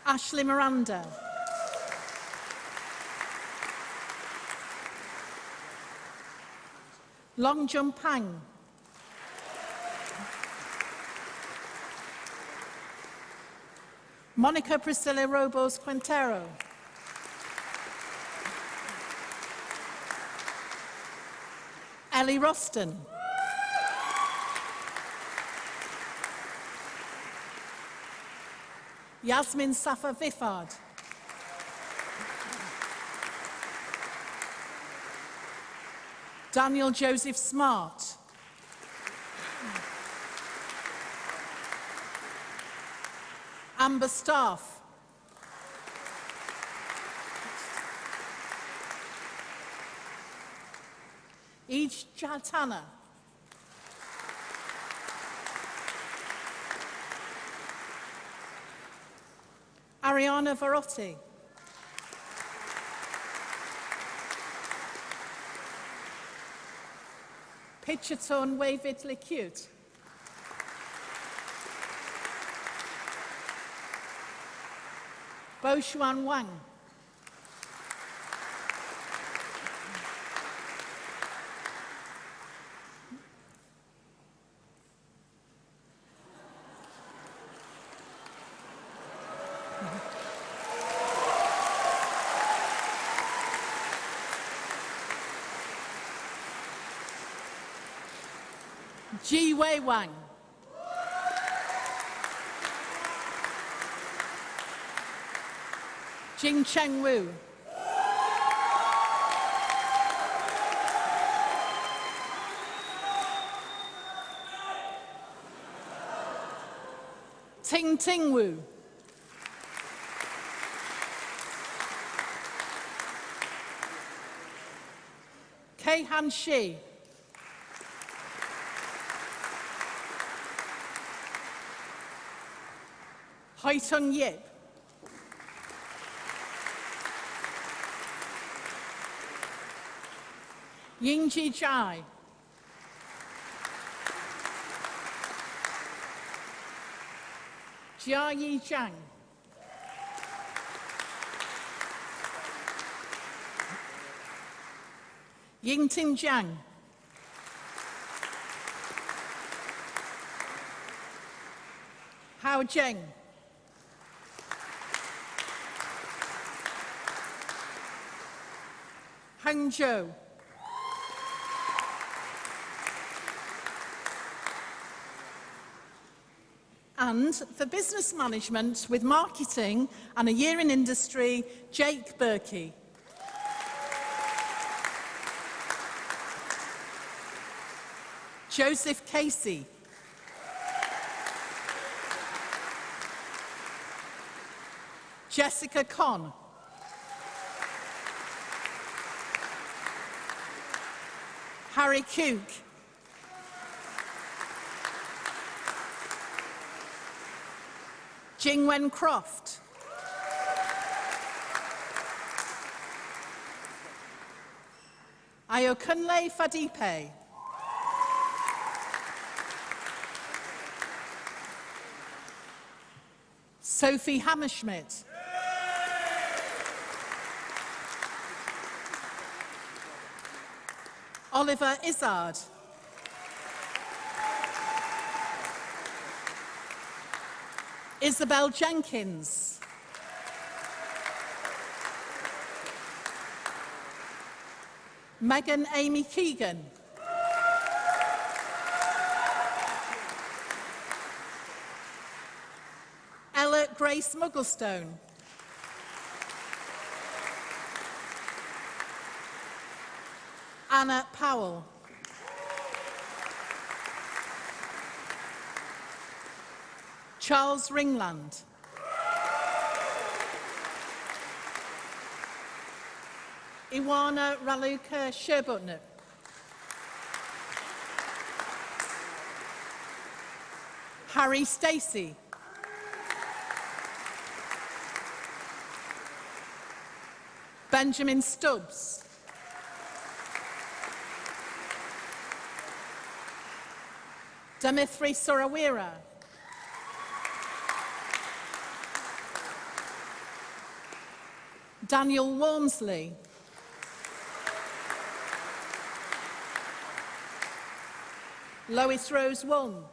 Ashley Miranda. Long Jun Pang. Monica Priscilla Robos Quintero. Ellie Roston. Yasmin Safa Vifard. Daniel Joseph Smart. Amber Staff. Eej Chatana. Ariana Varotti. Pitcherton Wavid Licute. Bo Xuan Wang. Ji Wei Wang. Jing Cheng Wu. Ting Ting Wu. Kei Han Shi. Hai Tung Yip. Yingji Zhai. Jiayi Zhang. Yingting Zhang. Hao Zheng. Hangzhou. And for business management with marketing and a year in industry, Jake Berkey. Joseph Casey. Jessica Conn. Harry Cook. Jingwen Croft. Ayokunle Fadipe. Sophie Hammerschmidt. Oliver Izzard. Isabel Jenkins. Megan Amy Keegan. Ella Grace Mugglestone. Anna Powell. Charles Ringland. Iwana Raluca Sherbutner. Harry Stacey. Benjamin Stubbs. Demithri Sorawira. Daniel Walmsley. Lois Rose Wong.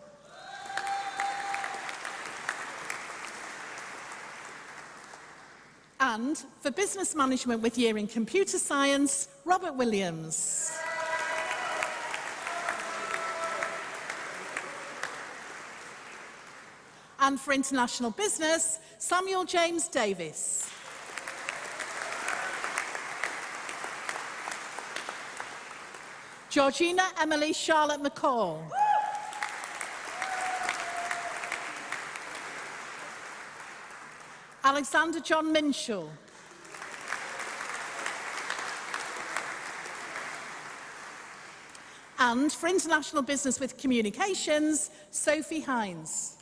And for business management with year in computer science, Robert Williams. And for international business, Samuel James Davis. Georgina Emily Charlotte McCall. Alexander John Minshall. And for international business with communications, Sophie Hines.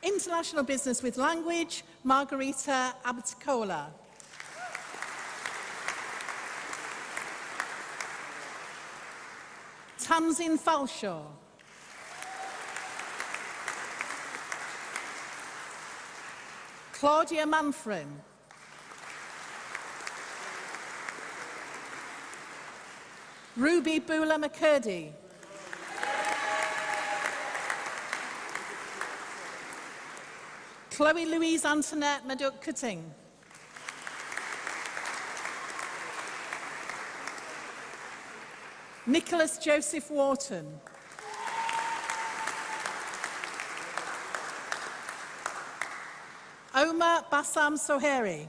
International business with language, Margarita Abitcola. Tamsin Falshaw. Claudia Manfrin. Ruby Bula McCurdy. Chloe Louise Antoinette Maduk Cutting. Nicholas Joseph Wharton. Muhammad Bassam Sohairi.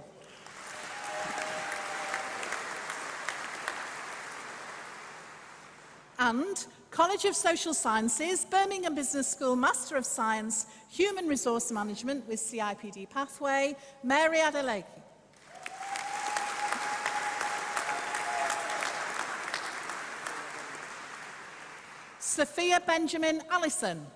And College of Social Sciences, Birmingham Business School Master of Science, Human Resource Management with CIPD Pathway, Mary Adeleke. Sophia Benjamin Allison.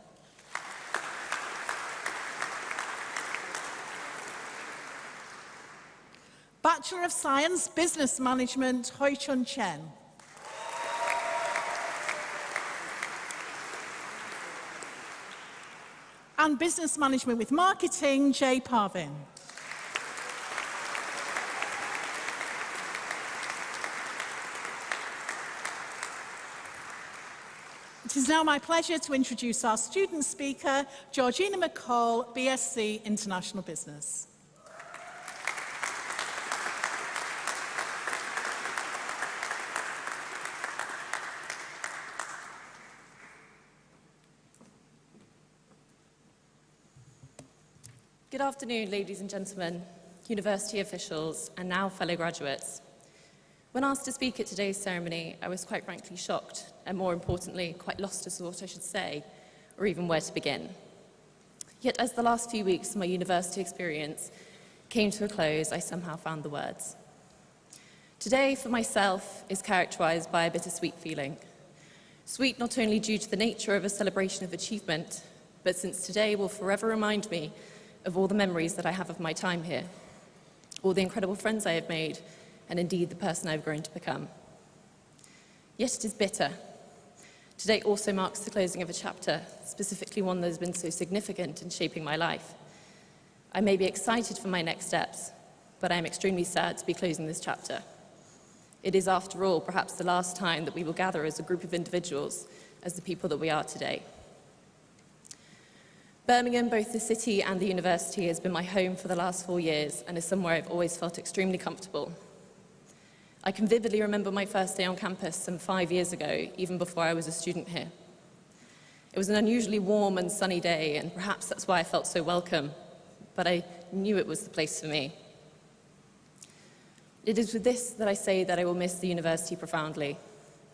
Bachelor of Science, Business Management, Hoi Chun Chen. And Business Management with Marketing, Jay Parvin. It is now my pleasure to introduce our student speaker, Georgina McCall, BSc International Business. Good afternoon, ladies and gentlemen, university officials, and now fellow graduates. When asked to speak at today's ceremony, I was quite frankly shocked, and more importantly, quite lost as to what I should say, or even where to begin. Yet as the last few weeks of my university experience came to a close, I somehow found the words. Today, for myself, is characterized by a bittersweet feeling. Sweet not only due to the nature of a celebration of achievement, but since today will forever remind me of all the memories that I have of my time here, all the incredible friends I have made, and indeed the person I've grown to become. Yet it is bitter. Today also marks the closing of a chapter, specifically one that has been so significant in shaping my life. I may be excited for my next steps, but I am extremely sad to be closing this chapter. It is, after all, perhaps the last time that we will gather as a group of individuals as the people that we are today. Birmingham, both the city and the university, has been my home for the last 4 years and is somewhere I've always felt extremely comfortable. I can vividly remember my first day on campus some 5 years ago, even before I was a student here. It was an unusually warm and sunny day, and perhaps that's why I felt so welcome, but I knew it was the place for me. It is with this that I say that I will miss the university profoundly,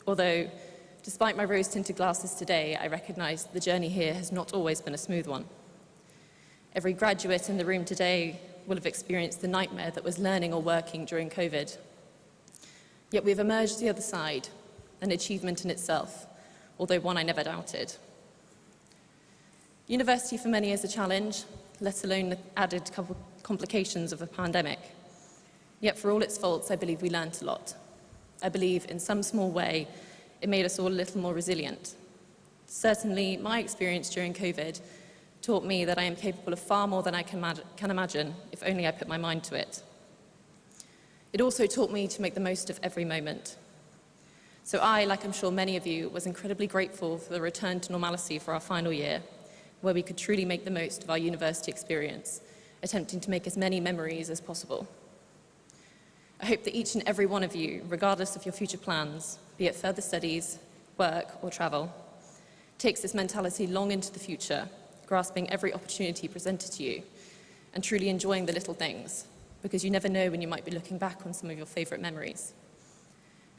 although despite my rose-tinted glasses today, I recognise the journey here has not always been a smooth one. Every graduate in the room today will have experienced the nightmare that was learning or working during COVID. Yet we've emerged the other side, an achievement in itself, although one I never doubted. University for many is a challenge, let alone the added complications of a pandemic. Yet for all its faults, I believe we learnt a lot. I believe in some small way, it made us all a little more resilient. Certainly, my experience during COVID taught me that I am capable of far more than I can imagine, if only I put my mind to it. It also taught me to make the most of every moment. So I, like I'm sure many of you, was incredibly grateful for the return to normalcy for our final year, where we could truly make the most of our university experience, attempting to make as many memories as possible. I hope that each and every one of you, regardless of your future plans, be it further studies, work, or travel, takes this mentality long into the future, grasping every opportunity presented to you, and truly enjoying the little things, because you never know when you might be looking back on some of your favourite memories.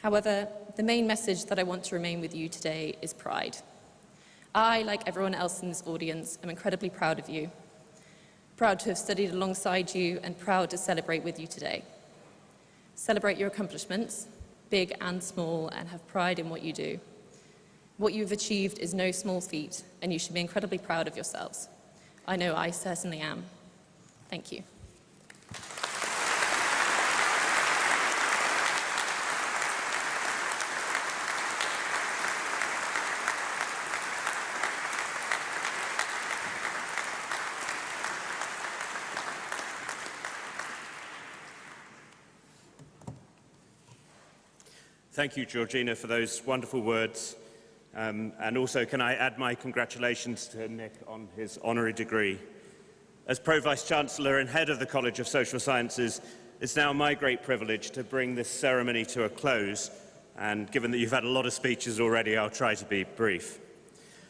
However, the main message that I want to remain with you today is pride. I, like everyone else in this audience, am incredibly proud of you, proud to have studied alongside you, and proud to celebrate with you today. Celebrate your accomplishments, big and small, and have pride in what you do. What you've achieved is no small feat, and you should be incredibly proud of yourselves. I know I certainly am. Thank you. Thank you, Georgina, for those wonderful words. And also, can I add my congratulations to Nick on his honorary degree. As Pro-Vice-Chancellor and head of the College of Social Sciences, it's now my great privilege to bring this ceremony to a close. And given that you've had a lot of speeches already, I'll try to be brief.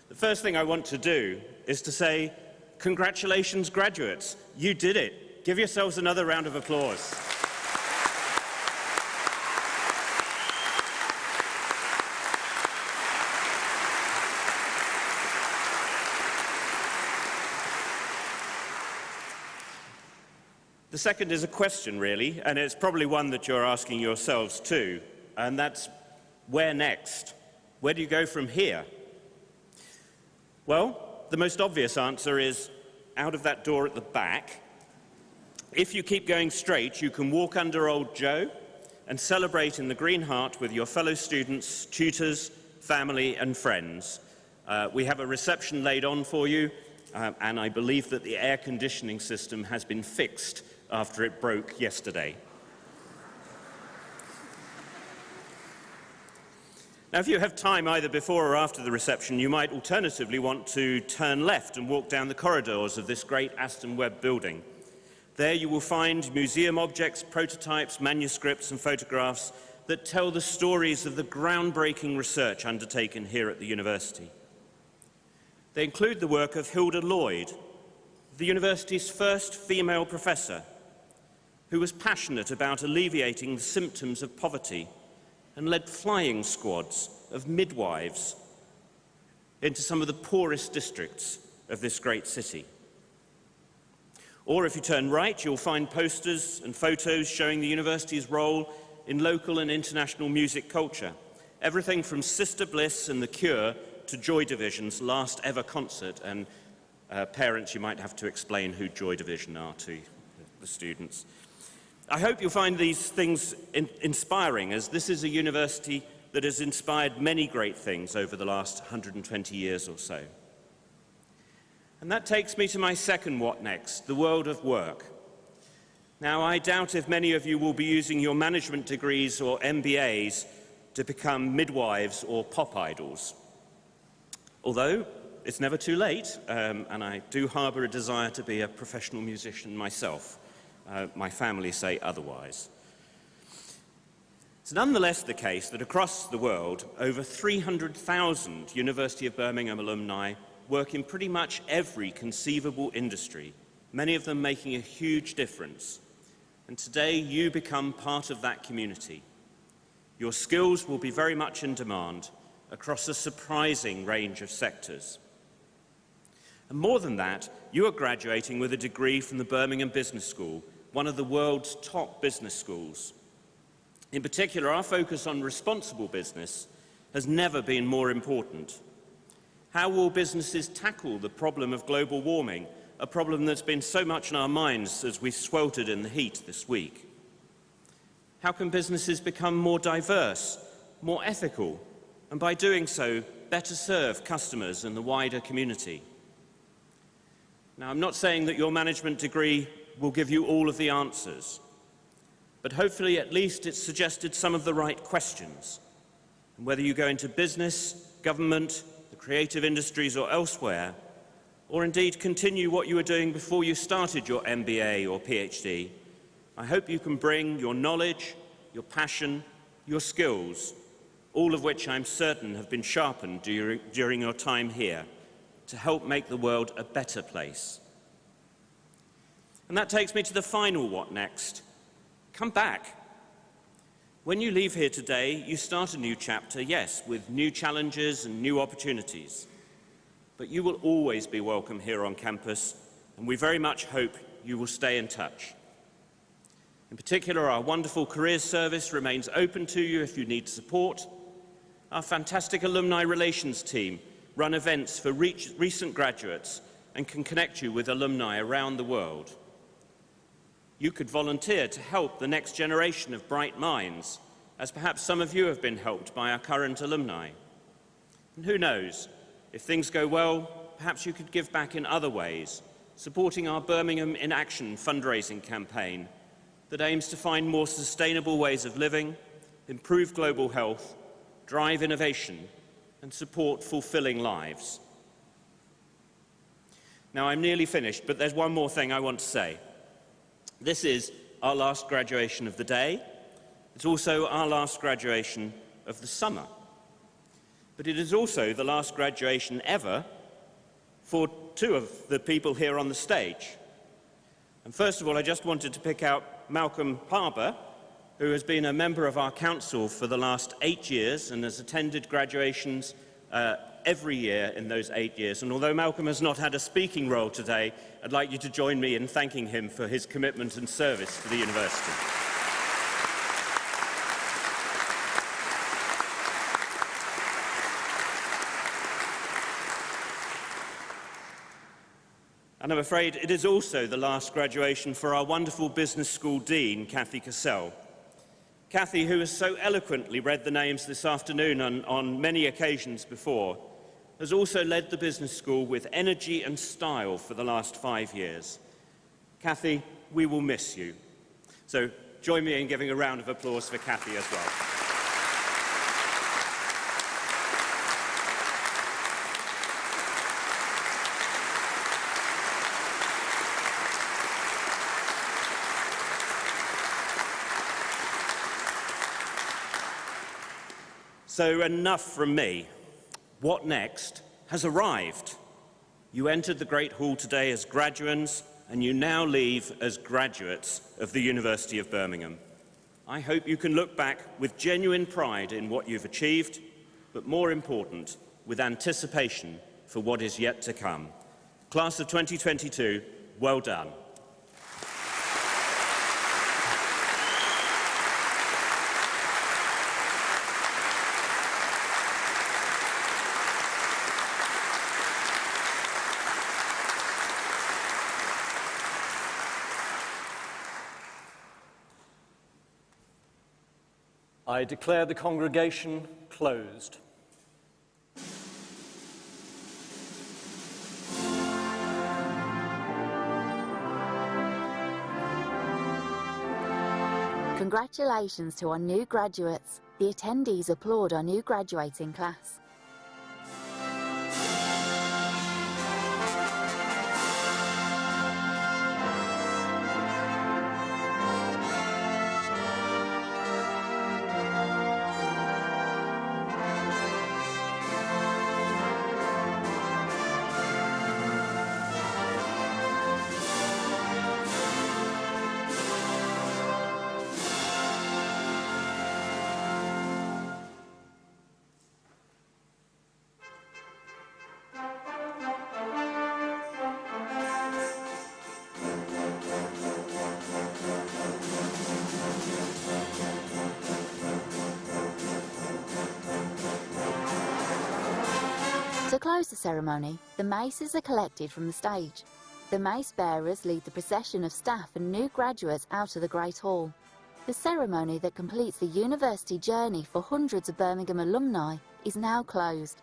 The first thing I want to do is to say, congratulations, graduates. You did it. Give yourselves another round of applause. The second is a question, really, and it's probably one that you're asking yourselves too, and that's where next? Where do you go from here? Well, the most obvious answer is out of that door at the back. If you keep going straight, you can walk under Old Joe and celebrate in the Green Heart with your fellow students, tutors, family and friends. We have a reception laid on for you, and I believe that the air conditioning system has been fixed after it broke yesterday. Now, if you have time either before or after the reception, you might alternatively want to turn left and walk down the corridors of this great Aston Webb building. There you will find museum objects, prototypes, manuscripts and photographs that tell the stories of the groundbreaking research undertaken here at the university. They include the work of Hilda Lloyd, the university's first female professor, who was passionate about alleviating the symptoms of poverty and led flying squads of midwives into some of the poorest districts of this great city. Or if you turn right, you'll find posters and photos showing the university's role in local and international music culture. Everything from Sister Bliss and The Cure to Joy Division's last ever concert. And parents, you might have to explain who Joy Division are to the students. I hope you'll find these things inspiring, as this is a university that has inspired many great things over the last 120 years or so. And that takes me to my second what next, the world of work. Now, I doubt if many of you will be using your management degrees or MBAs to become midwives or pop idols. Although, it's never too late, and I do harbour a desire to be a professional musician myself. My family say otherwise. It's nonetheless the case that across the world, over 300,000 University of Birmingham alumni work in pretty much every conceivable industry, many of them making a huge difference. And today, you become part of that community. Your skills will be very much in demand across a surprising range of sectors. And more than that, you are graduating with a degree from the Birmingham Business School, one of the world's top business schools. In particular, our focus on responsible business has never been more important. How will businesses tackle the problem of global warming, a problem that's been so much in our minds as we sweltered in the heat this week? How can businesses become more diverse, more ethical, and by doing so, better serve customers and the wider community? Now, I'm not saying that your management degree will give you all of the answers, but hopefully at least it's suggested some of the right questions. And whether you go into business, government, the creative industries or elsewhere, or indeed continue what you were doing before you started your MBA or PhD, I hope you can bring your knowledge, your passion, your skills, all of which I'm certain have been sharpened during your time here, to help make the world a better place. And that takes me to the final what next. Come back. When you leave here today, you start a new chapter, yes, with new challenges and new opportunities. But you will always be welcome here on campus, and we very much hope you will stay in touch. In particular, our wonderful careers service remains open to you if you need support. Our fantastic alumni relations team run events for recent graduates and can connect you with alumni around the world. You could volunteer to help the next generation of bright minds, as perhaps some of you have been helped by our current alumni. And who knows, if things go well, perhaps you could give back in other ways, supporting our Birmingham in Action fundraising campaign that aims to find more sustainable ways of living, improve global health, drive innovation, and support fulfilling lives. Now, I'm nearly finished, but there's one more thing I want to say. This is our last graduation of the day. It's also our last graduation of the summer. But it is also the last graduation ever for two of the people here on the stage. And first of all, I just wanted to pick out Malcolm Harbour, who has been a member of our council for the last 8 years and has attended graduations every year in those 8 years. And although Malcolm has not had a speaking role today, I'd like you to join me in thanking him for his commitment and service to the university. And I'm afraid it is also the last graduation for our wonderful business school dean, Cathy Cassell. Cathy, who has so eloquently read the names this afternoon on many occasions before, has also led the business school with energy and style for the last 5 years. Cathy, we will miss you. So join me in giving a round of applause for Cathy as well. So enough from me. What next has arrived. You entered the Great Hall today as graduands, and you now leave as graduates of the University of Birmingham. I hope you can look back with genuine pride in what you've achieved, but more important, with anticipation for what is yet to come. Class of 2022, well done. I declare the congregation closed. Congratulations to our new graduates. The attendees applaud our new graduating class. To close the ceremony, the maces are collected from the stage. The mace bearers lead the procession of staff and new graduates out of the Great Hall. The ceremony that completes the university journey for hundreds of Birmingham alumni is now closed.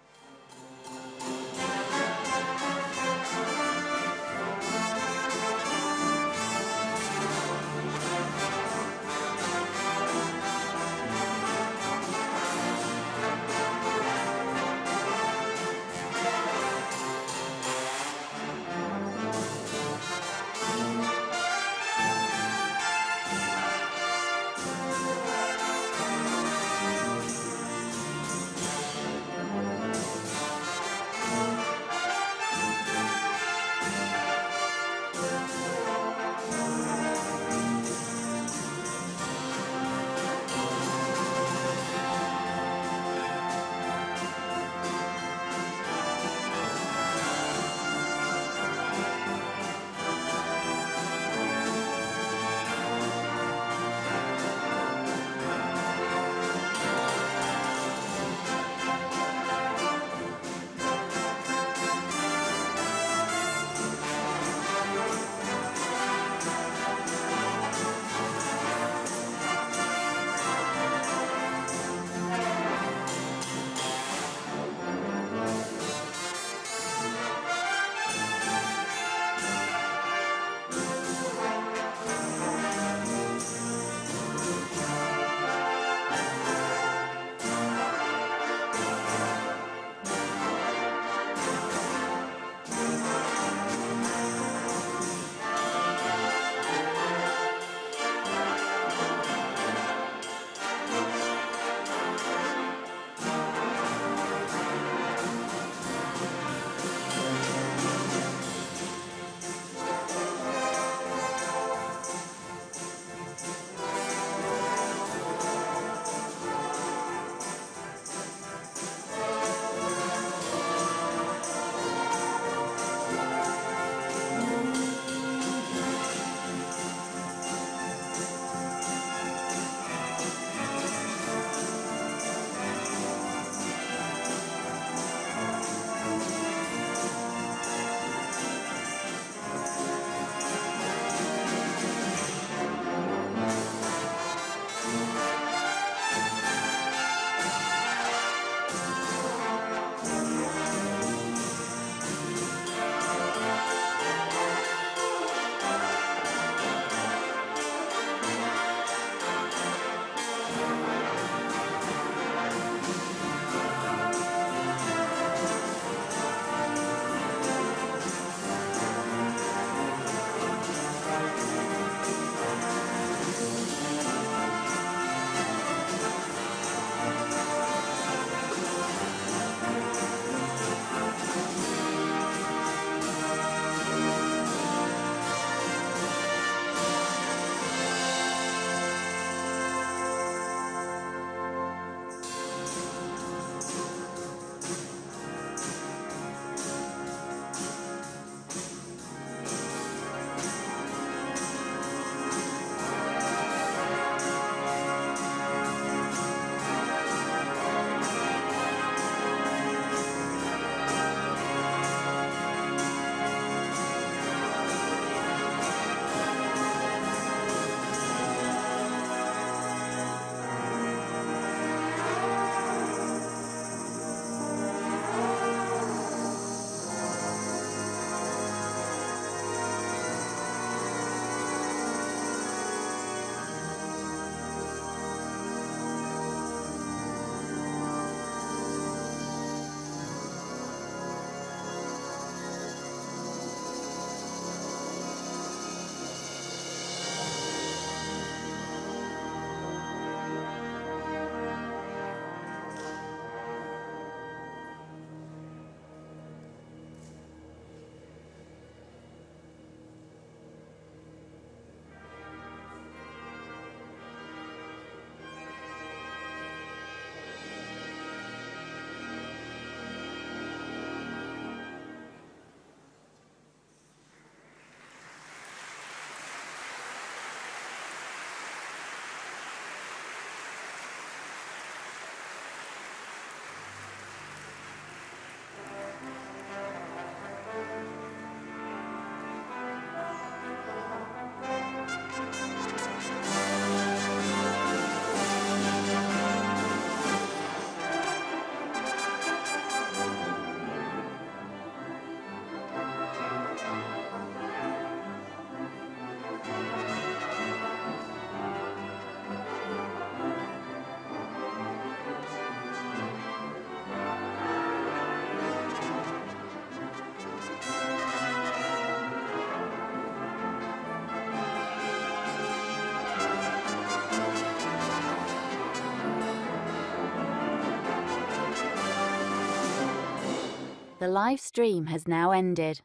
The live stream has now ended.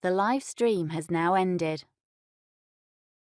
The live stream has now ended.